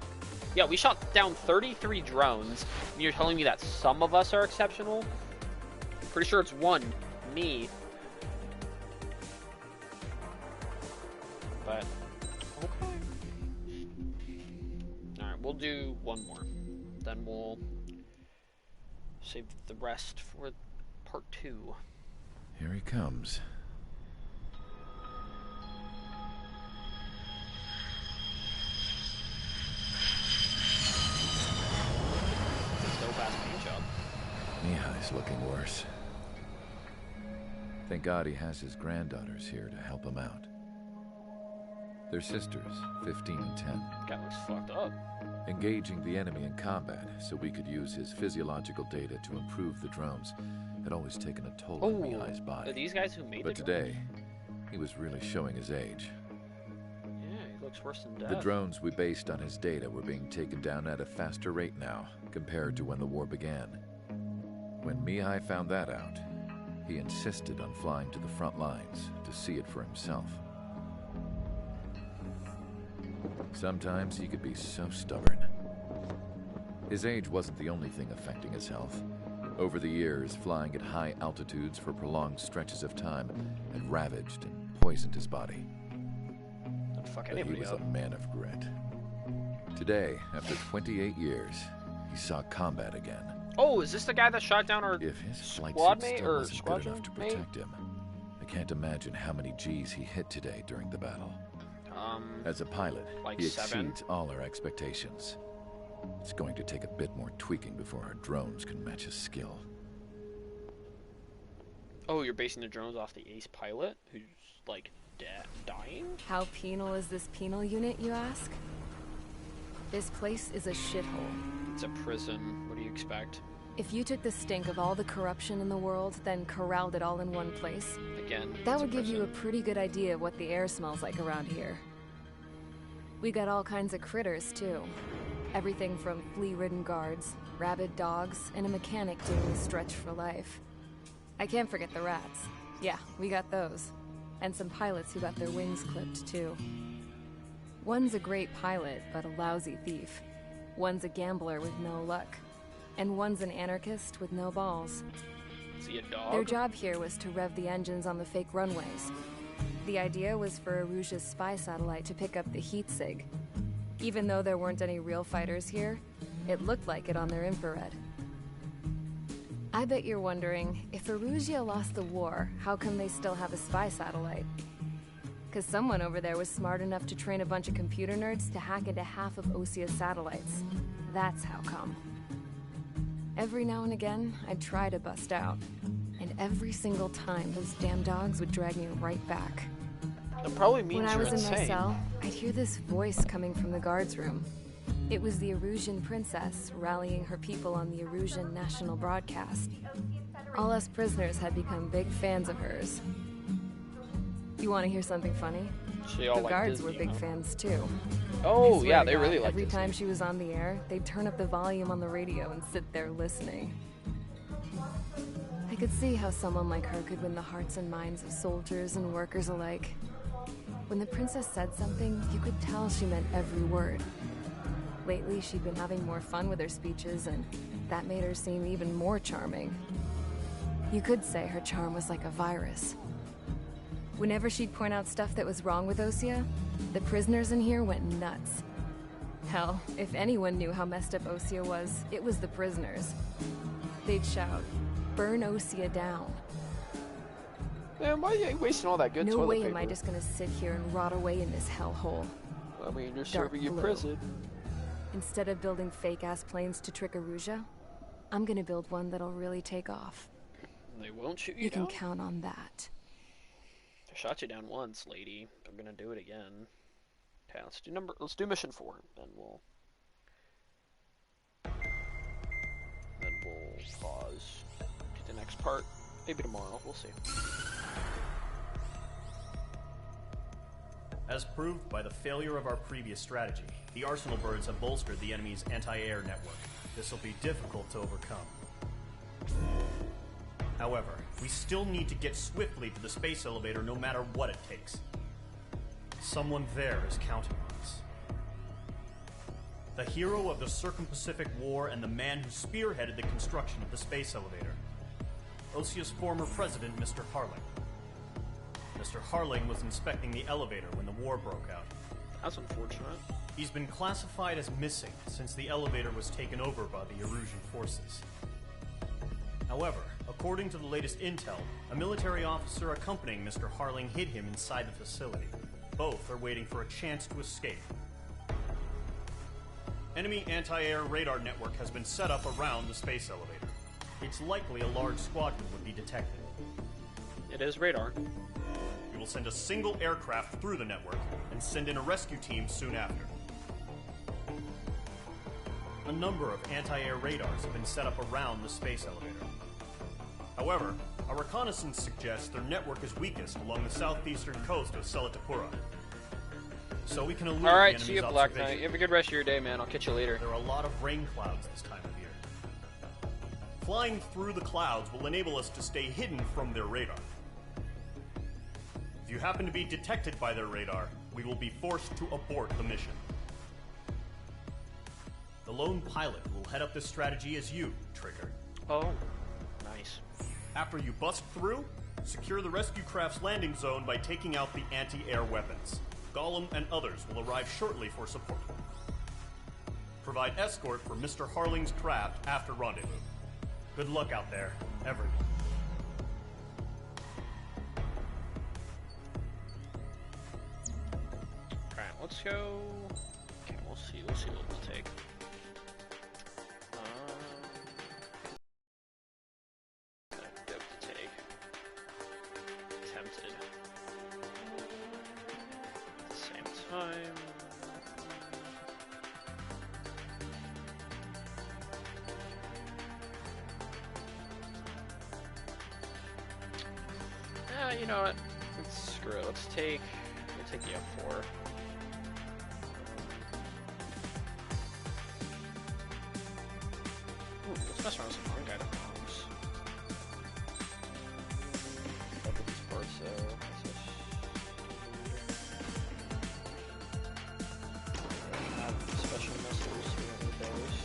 Yeah, we shot down 33 drones, and you're telling me that some of us are exceptional? Pretty sure it's one. Me. But, okay. Alright, we'll do one more. Then we'll save the rest for part 2. Here he comes. Still fast paint job. Mihai's looking worse. Thank God he has his granddaughters here to help him out. They're sisters, 15 and 10. Guy looks fucked up. Engaging the enemy in combat so we could use his physiological data to improve the drones had always taken a toll on Mihai's body. Are these guys who made But the today, he was really showing his age. Yeah, he looks worse than death. The drones we based on his data were being taken down at a faster rate now, compared to when the war began. When Mihai found that out, he insisted on flying to the front lines to see it for himself. Sometimes he could be so stubborn. His age wasn't the only thing affecting his health. Over the years, flying at high altitudes for prolonged stretches of time had ravaged and poisoned his body. Fuck But he anybody was up. a man of grit. Today, after 28 years, he saw combat again. Oh, is this the guy that shot down our If his flight squad suit mate still or wasn't good squadron enough to mate? protect him, I can't imagine how many G's he hit today during the battle. As a pilot, like he 7? exceeds all our expectations. It's going to take a bit more tweaking before our drones can match his skill. Oh, you're basing the drones off the ace pilot who's like dying? How penal is this penal unit, you ask? This place is a shithole. It's a prison. What do you expect? If you took the stink of all the corruption in the world, then corralled it all in one place, Again, that it's would a give you a prison. pretty good idea of what the air smells like around here. We got all kinds of critters, too. Everything from flea-ridden guards, rabid dogs, and a mechanic doing the stretch for life. I can't forget the rats. Yeah, we got those. And some pilots who got their wings clipped, too. One's a great pilot, but a lousy thief. One's a gambler with no luck. And one's an anarchist with no balls. Is he a dog? Their job here was to rev the engines on the fake runways. The idea was for Aruja's spy satellite to pick up the heat sig. Even though there weren't any real fighters here, it looked like it on their infrared. I bet you're wondering, if Aruja lost the war, how come they still have a spy satellite? Because someone over there was smart enough to train a bunch of computer nerds to hack into half of Osia's satellites. That's how come. Every now and again, I'd try to bust out. And every single time, those damn dogs would drag me right back. That probably means When I you're was in my insane. cell, I'd hear this voice coming from the guards room. It was the Erusian princess rallying her people on the Erusian national broadcast. All us prisoners had become big fans of hers. You want to hear something funny? They all The like guards Disney, were big huh? fans too. Oh, I swear yeah, to they God, really like every Disney. time she was on the air, they'd turn up the volume on the radio and sit there listening. I could see how someone like her could win the hearts and minds of soldiers and workers alike. When the princess said something, you could tell she meant every word. Lately, she'd been having more fun with her speeches, and that made her seem even more charming. You could say her charm was like a virus. Whenever she'd point out stuff that was wrong with Osea, the prisoners in here went nuts. Hell, if anyone knew how messed up Osea was, it was the prisoners. They'd shout, "Burn Osea down." Man, why are you wasting all that good No toilet way paper? am I just gonna sit here and rot away in this hellhole. I mean, you're Dark serving your blue. prison. Instead of building fake-ass planes to trick Erusea, I'm gonna build one that'll really take off. They won't shoot you You can down. count on that. I shot you down once, lady. I'm gonna do it again. Okay, let's do mission 4, then we'll pause. Get the next part. Maybe tomorrow. We'll see. As proved by the failure of our previous strategy, the Arsenal birds have bolstered the enemy's anti-air network. This will be difficult to overcome. However, we still need to get swiftly to the space elevator no matter what it takes. Someone there is counting on us. The hero of the Circum-Pacific War and the man who spearheaded the construction of the space elevator. Osea's former president, Mr. Harling. Mr. Harling was inspecting the elevator when the war broke out. That's unfortunate. He's been classified as missing since the elevator was taken over by the Erusian forces. However, according to the latest intel, a military officer accompanying Mr. Harling hid him inside the facility. Both are waiting for a chance to escape. Enemy anti-air radar network has been set up around the space elevator. It's likely a large squadron would be detected. It is radar. We will send a single aircraft through the network and send in a rescue team soon after. A number of anti-air radars have been set up around the space elevator. However, our reconnaissance suggests their network is weakest along the southeastern coast of Selatapura. So we can elude the Alright, enemy's see you, Black observation. Knight. You have a good rest of your day, man. I'll catch you later. There are a lot of rain clouds this time of year. Flying through the clouds will enable us to stay hidden from their radar. If you happen to be detected by their radar, we will be forced to abort the mission. The lone pilot will head up this strategy as you, Trigger. Oh, nice. After you bust through, secure the rescue craft's landing zone by taking out the anti-air weapons. Gollum and others will arrive shortly for support. Provide escort for Mr. Harling's craft after rendezvous. Good luck out there, everyone. Alright, let's go. Okay, we'll see what we'll take. Dope to take. Tempted. At the same time. You know what? Screw it. We'll take the F4. Ooh, let's mess around with some unguided bombs. Look at these parts, have special missiles, we don't need those.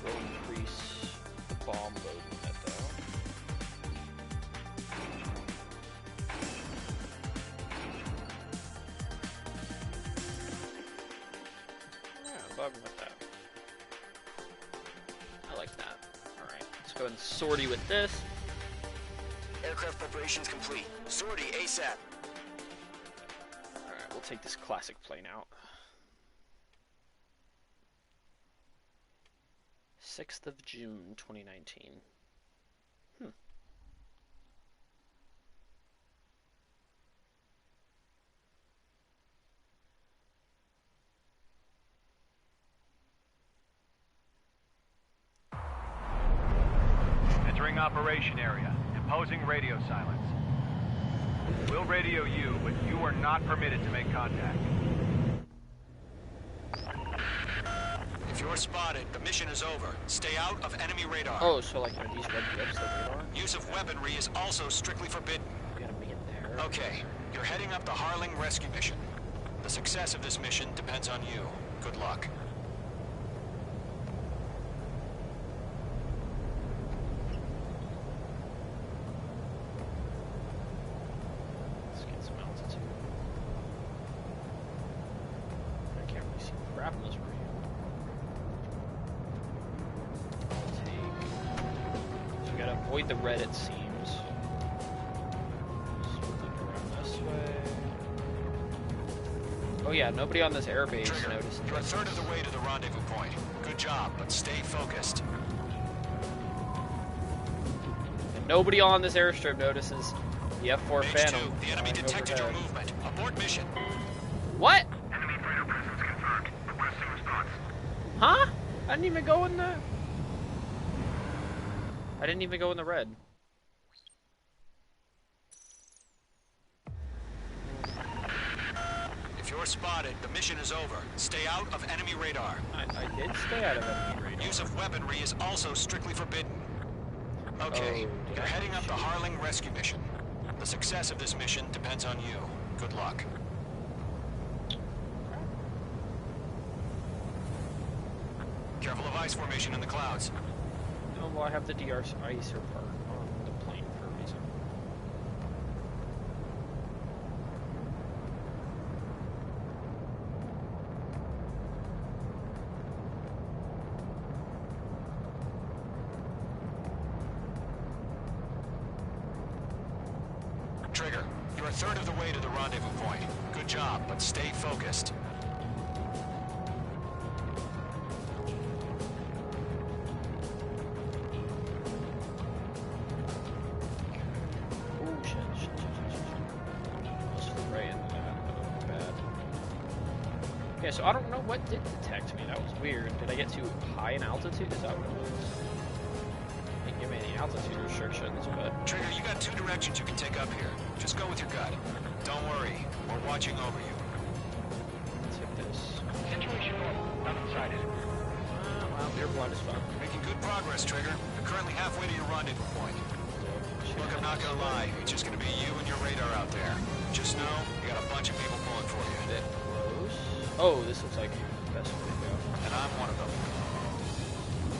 We'll increase the bomb load limit, though. With that. I like that. Alright, let's go ahead and sortie with this. Aircraft preparations complete. Sortie ASAP. Alright, we'll take this classic plane out. 6th of June, 2019. Entering operation area. Imposing radio silence. We'll radio you, but you are not permitted to make contact. If you're spotted, the mission is over. Stay out of enemy radar. Oh, so like are these red blips the radar? Use of weaponry is also strictly forbidden. We gotta be in there. Okay, you're heading up the Harling rescue mission. The success of this mission depends on you. Good luck. some altitude. I can't really see crap in this room. So we gotta avoid the red, it seems. Oh yeah, nobody on this airbase noticed. You're a third of the way to the rendezvous point. Good job, but stay focused. And nobody on this airstrip notices the F-4 Mage Phantom. 2, the enemy detected your movement. Abort mission. What? Enemy fighter presence confirmed. Requesting response. Huh? I didn't even go in the... I didn't even go in the red. If you're spotted, the mission is over. Stay out of enemy radar. I did stay out of enemy radar. Use of weaponry is also strictly forbidden. Okay, you're heading up the Harling rescue mission. The success of this mission depends on you. Good luck. Careful of ice formation in the clouds. Oh, well, I have the DR icer part on the plane for a reason. Trigger, you're a third of the way to the rendezvous point. Good job, but stay focused. Oh, shit. Almost ran that. That would be bad. Okay, so I don't know what did detect me. That was weird. Did I get too high in altitude? Is that what it was? Didn't give me any altitude restrictions, but... Trigger, you got two directions you can take up here. Just go with your gut. Don't worry, we're watching over you. Let's hit this. Situation normal. Nothing sighted. Well, you're blind as fuck. Making good progress, Trigger. You're currently halfway to your rendezvous point. Look, I'm not gonna lie. It's just gonna be you and your radar out there. Just know, you got a bunch of people pulling for you. Bit close. Oh, this looks like the best way to go. And I'm one of them.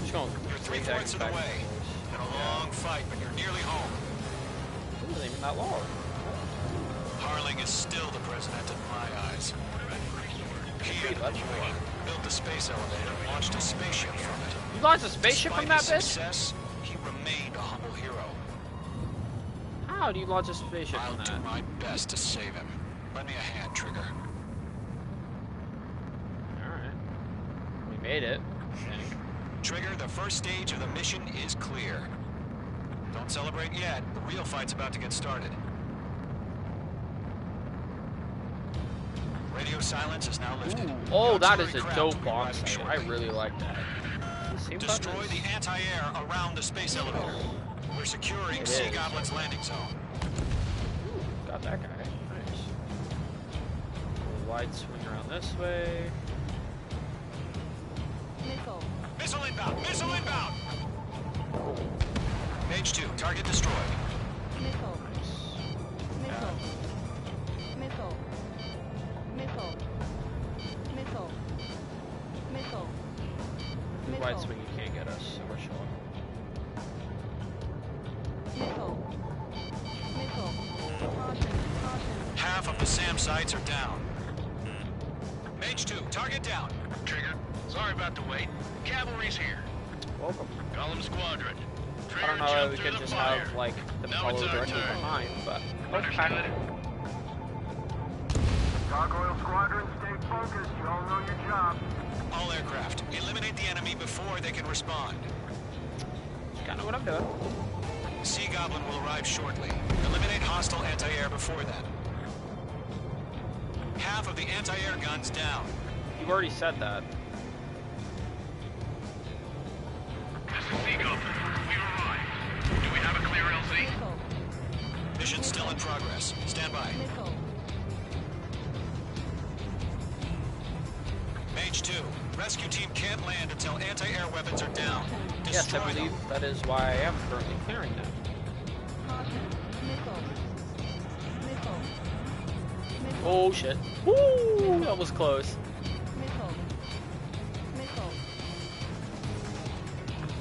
Just going. You're 3/4 of the way. Been a long fight, but you're nearly home. It wasn't even that long. Harling is still the president in my eyes. He and War built the space elevator, launched a spaceship from it. You launched a spaceship from that bitch? Success, he remained a humble hero. How do you launch a spaceship from that? I'll do my best to save him. Lend me a hand, Trigger. Alright. We made it. Trigger, the first stage of the mission is clear. Don't celebrate yet. The real fight's about to get started. Radio silence is now lifted. Ooh. Oh, that is a dope bomb site. I really like that. Destroy the anti-air around the space elevator. We're securing Sea Goblin's landing zone. Ooh, got that guy. Nice. Wide swing around this way. Missile inbound! Missile inbound! Mage 2, target destroyed. Missile. Missile. Missile. Missile. Missile. Missile. The wide swing, you can't get us, so we're showing. Missile. Missile. Caution. Caution. Half of the SAM sites are down. Mage 2, target down. Trigger, sorry about the wait. Cavalry's here. Welcome. Golem Squadron. I don't know if we could just have, like, them follow directly behind, but... Understood. Gargoyle Squadron, stay focused. You all know your job. All aircraft, eliminate the enemy before they can respond. Kinda know what I'm doing. Sea Goblin will arrive shortly. Eliminate hostile anti-air before then. Half of the anti-air guns down. You've already said that. This is Sea Goblin. We've arrived. Do we have a clear LZ? Mission still in progress. Stand by. Mage 2, rescue team can't land until anti-air weapons are down. Yes, I believe that is why I am currently clearing them. Oh shit. Woo! That was close.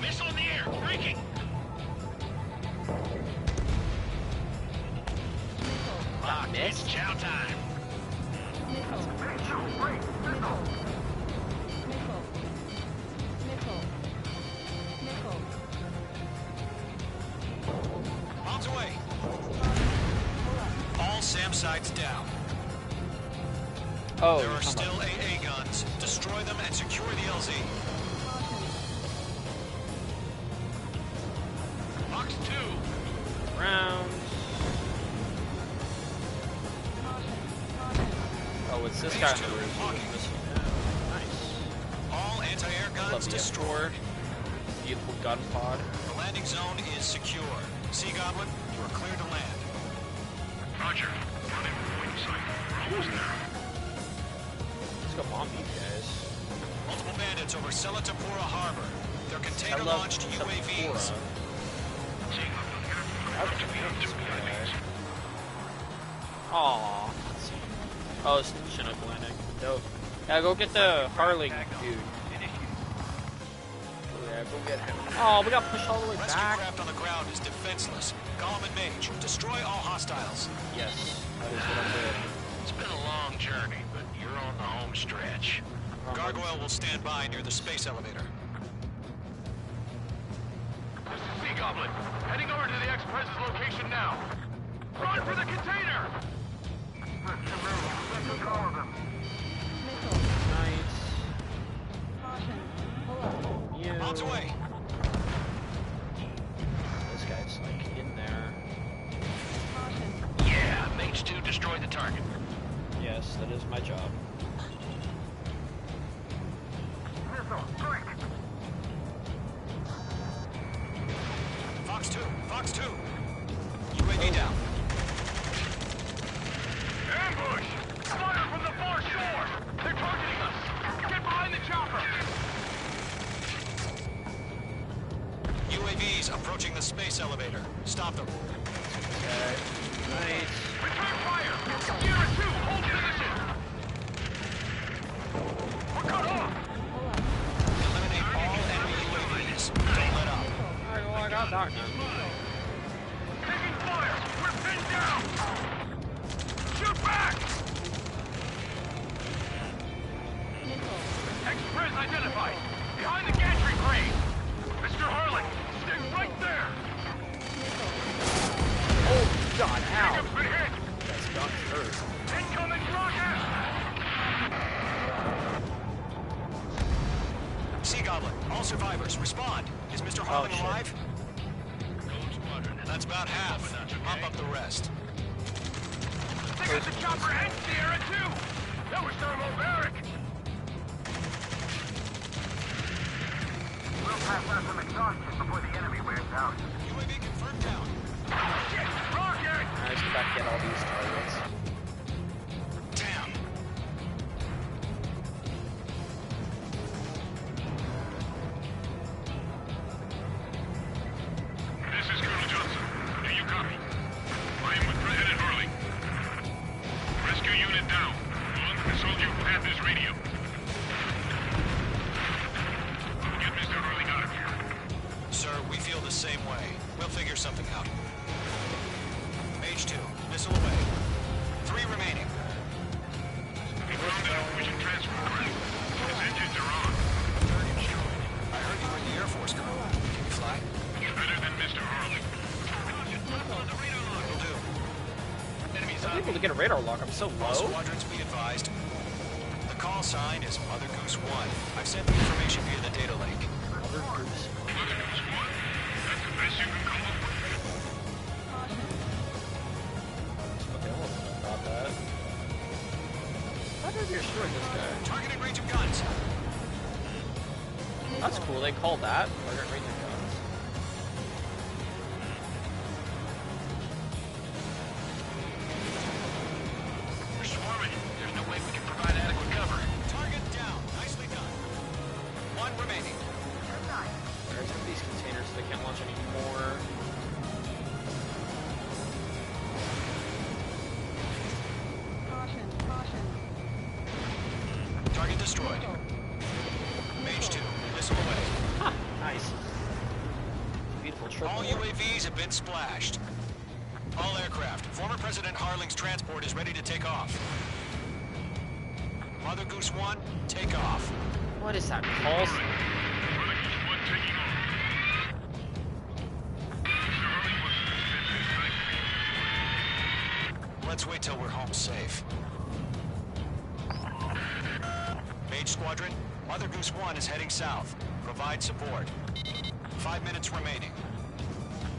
Missile in the air, breaking. Locked. missed? It's chow time. Bombs away. All SAM sites down. Oh, there are still AA guns. Destroy them and secure the LZ. Box 2. Rounds. Oh, it's this guy on the roof. Nice. All anti-air guns destroyed. Beautiful gun pod. The landing zone is secure. Sea Goblin, you are clear to land. Roger. Running point sight. We're almost there. Let's go bomb these guys. Multiple bandits over Selatapura Harbor. Their container-launched UAVs. Aww. Oh, it's Chinook landing. Dope. Yeah, go get the Harling dude. Yeah, go get him. Oh, we got pushed all the way Rescue back. craft on the ground is defenseless. Golem and Mage, destroy all hostiles. Yes, that is what I'm doing. It's been a long journey, but you're on the home stretch. Gargoyle will stand by near the space elevator. This is Sea Goblin. Heading over to the Express's location now. Run for the container! Nice. Bombs away. This guy's like in there. Yeah, Mage 2 destroyed the target. Yes, that is my job. Fox 2, Fox 2. UAV down. Ambush! Fire from the far shore! They're targeting us! Get behind the chopper! UAVs approaching the space elevator. Stop them. Okay. Nice. Return fire! Sierra 2, hold position! We're cut off! Eliminate all enemy UAVs. Don't let up. Alright, well, I got that now. Taking fire! We're pinned down! Shoot back! Express identified! Behind the gantry crane! Mr. Harlan, stay right there! Oh, God, ow! Jacob's been hit! That's gun first. Incoming rocket! Sea Goblin, all survivors, respond. Is Mr. Harlan shit. alive? That's about half. Mop up the rest. They got the chopper and Sierra 2! That was thermobaric! We'll pass out some exhaustion before the enemy wears out. UAV confirmed down. Shit! Rocket! Nice back get all these targets. Damn. This is Colonel Johnson. Do you copy? I am with President Harley. Rescue unit down. Long consult your Panthers radio. Get Mr. Harley out of here. Sir, we feel the same way. We'll figure something out. Mage 2, missile away. 3 remaining. We found an efficient transfer craft. His engines are on. I heard you were in the Air Force, Colonel. Can you fly? Better than Mr. Harley. Will do. Enemies I'm able to get a radar lock. I'm so All low. squadrons be advised. The call sign is Mother Goose 1. I've sent the information via the data link. Mother Goose. Mother Goose 1. That's the best you can come up with. Okay, I wasn't about that. How did you destroy this guy? Targeted range of guns. That's cool. They call that target range of guns. We're swarming. There's no way we can provide adequate cover. Target down. Nicely done. 1 remaining. There's these containers so they can't launch any more. Target destroyed. Mage 2, missile away. Nice. Beautiful triple. All UAVs have been splashed. All aircraft, former President Harling's transport is ready to take off. Mother Goose 1, take off. What is that, pulse? Let's wait till we're home safe. Mage Squadron, Mother Goose 1 is heading south. Provide support. 5 minutes remaining.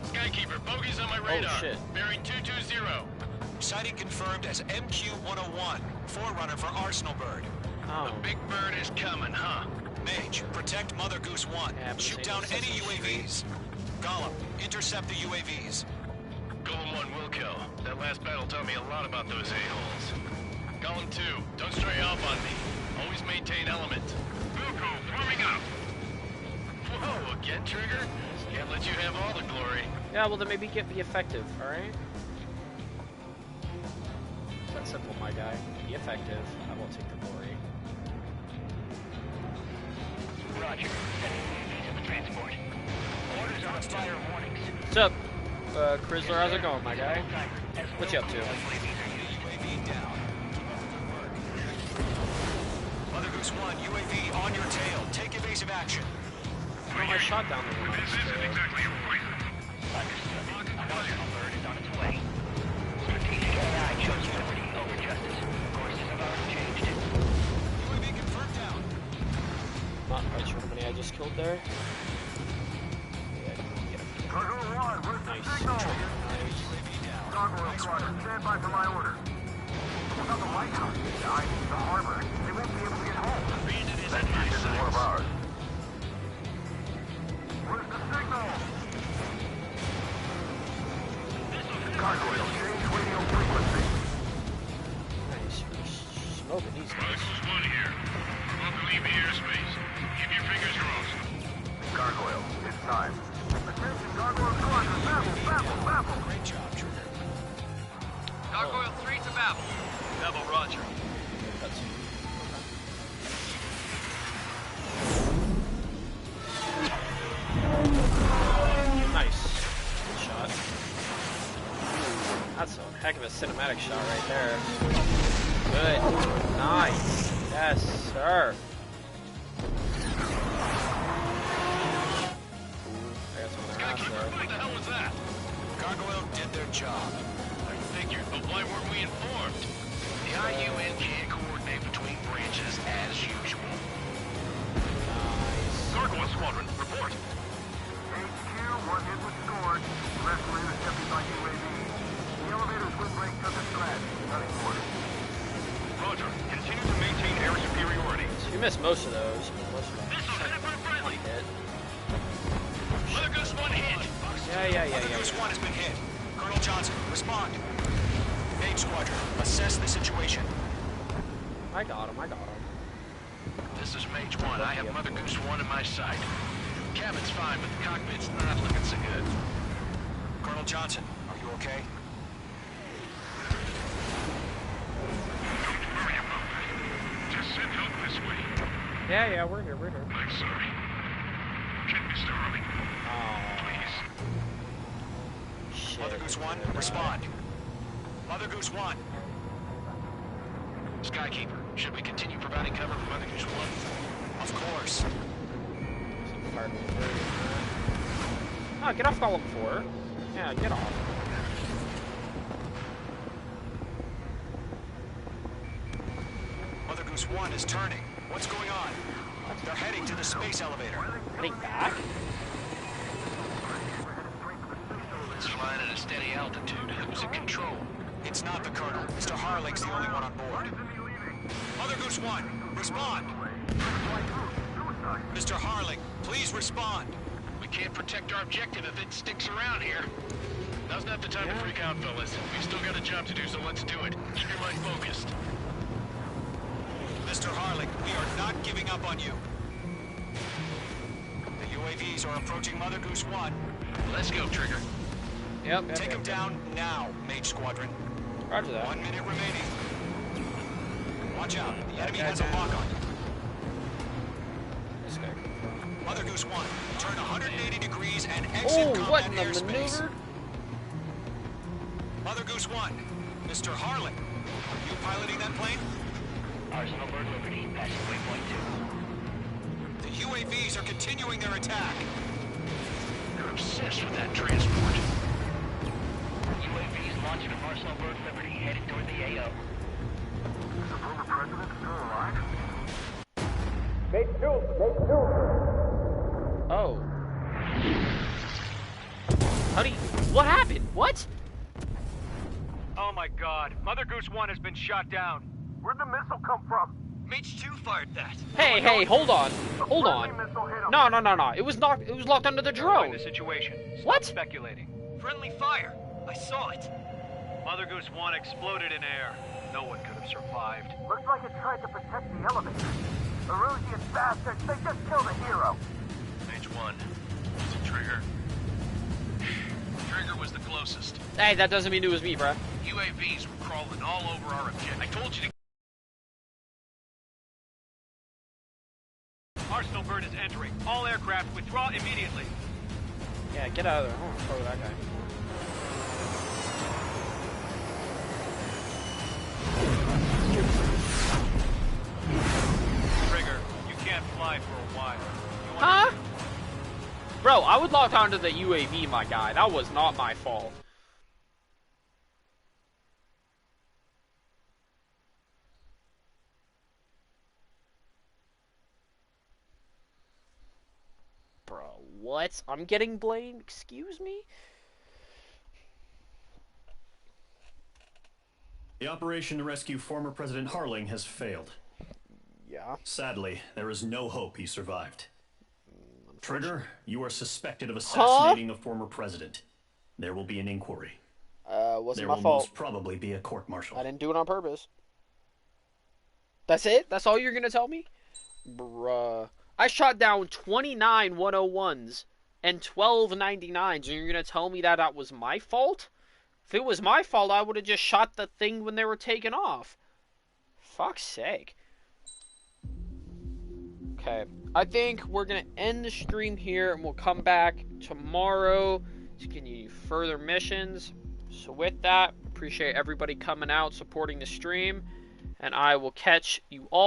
Skykeeper, bogeys on my radar. Oh, shit. Bearing 220. Sighting confirmed as MQ-101, forerunner for Arsenal Bird. Oh. The big bird is coming, huh? Mage, protect Mother Goose 1. Yeah, Shoot down any UAVs. Gollum, intercept the UAVs. Golem 1, Wilco. That last battle taught me a lot about those a-holes. Golem 2, don't stray off on me. Always maintain element. Wilco, forming up. Whoa, again, Trigger? Can't let you have all the glory. Yeah, well then maybe be effective, alright? It's that simple, my guy. Be effective. I won't take the glory. Roger. Sending the transport. Orders on fire warnings. What's up, Krizzler? How's it going, my guy? What you up to? UAV down. Mother Goose 1, UAV on your tail. Take evasive action. Oh, I shot down the one. This isn't exactly a requirement. Understood. Arsenal Bird is on its way. Strategic AI chose liberty over justice. Courses have already changed. UAV confirmed down. Not quite sure how many I just killed there. Cargo 1, where's the signal? Gargoyle Squadron, stand by for my order. What about the lighthouse? The harbor. They won't be able to get home. That ship isn't one of ours. Where's the signal? Gargoyle, change radio frequency. Nice. We're smoking these guys. Goose 1 here. About to leave the airspace. Keep your fingers crossed. Gargoyle, it's time. Attention, Gargoyle Squadron, Babel. Great job, Trigger. Gargoyle 3 to Babel. Babel, roger. That's nice. Good shot. That's a heck of a cinematic shot right there. Good. Nice. Yes, sir. What the hell was that? Gargoyle did their job. I figured, but why weren't we informed? The IUN can't coordinate between branches as usual. Nice. Gargoyle Squadron, report. HQ, one hit was scored. The rest were intercepted by UAV. The elevator's windbreak took a scratch. Running orders. Roger. Continue to maintain air superiority. You missed most of those. Most of them. Missile hit for friendly. Hit. Mother Goose 1 hit. Mother Goose 1 has been hit. Colonel Johnson, respond. Mage Squadron, assess the situation. I got him. This is Mage 1. I have Mother Goose 1 in my sight. Cabin's fine, but the cockpit's not looking so good. Colonel Johnson, are you okay? Don't worry about that. Just send help this way. Yeah, we're here. I'm sorry. Get Mr. Harling. Please. Shit. Mother Goose 1, respond. Mother Goose 1. Skykeeper, should we continue providing cover for Mother Goose 1? Of course. Oh, get off Golem 4. Yeah, get off. Mother Goose 1 is turning. What's going on? They're heading to the space elevator. Heading back? It's flying at a steady altitude. Who's in control? It's not the Colonel. Mr. Harling's the only one on board. Mother Goose 1, respond. Mr. Harling, please respond. We can't protect our objective if it sticks around here. Now's not the time to freak out, fellas. We've still got a job to do, so let's do it. Keep your mind focused. Mr. Harling, we are not giving up on you. The UAVs are approaching Mother Goose 1. Let's go, Trigger. Yep. Take them down now, Mage Squadron. Roger that. 1 minute remaining. Watch out, the enemy has a lock on you. This guy. Mother Goose 1, turn 180 degrees and exit Oh, what combat in the airspace. maneuver? Mother Goose 1, Mr. Harlan, are you piloting that plane? Arsenal Bird Liberty, passing waypoint 2. The UAVs are continuing their attack. You're obsessed with that transport. UAVs launching from Arsenal Bird Liberty, headed toward the AO. Is the former president still alive? Mate 2! Oh. How do you... What happened? What? Oh my god, Mother Goose 1 has been shot down. Where'd the missile come from? Mage 2 fired that. Hey, hold on. Hold on. No. It was locked under the drone. The situation. Stop What? speculating. Friendly fire. I saw it. Mother Goose 1 exploded in air. No one could have survived. Looks like it tried to protect the elevator. Erusian bastards, they just killed a hero. Mage 1. Is it Trigger? Trigger was the closest. Hey, that doesn't mean it was me, bruh. UAVs were crawling all over our objective. I told you to... Arsenal Bird is entering. All aircraft withdraw immediately. Yeah, get out of there. I don't want to talk to that guy. Trigger, you can't fly for a while. Huh? Bro, I would lock onto the UAV, my guy. That was not my fault. Bro, what? I'm getting blamed? Excuse me? The operation to rescue former President Harling has failed. Yeah. Sadly, there is no hope he survived. Trigger, you are suspected of assassinating the former president. There will be an inquiry. Wasn't there my will fault. most probably be a court-martial. I didn't do it on purpose. That's it? That's all you're gonna tell me? Bruh. I shot down 29 101s and 12 99s, and you're gonna tell me that that was my fault? If it was my fault, I would have just shot the thing when they were taking off. Fuck's sake. Okay, I think we're going to end the stream here, and we'll come back tomorrow to continue further missions. So with that, appreciate everybody coming out, supporting the stream, and I will catch you all.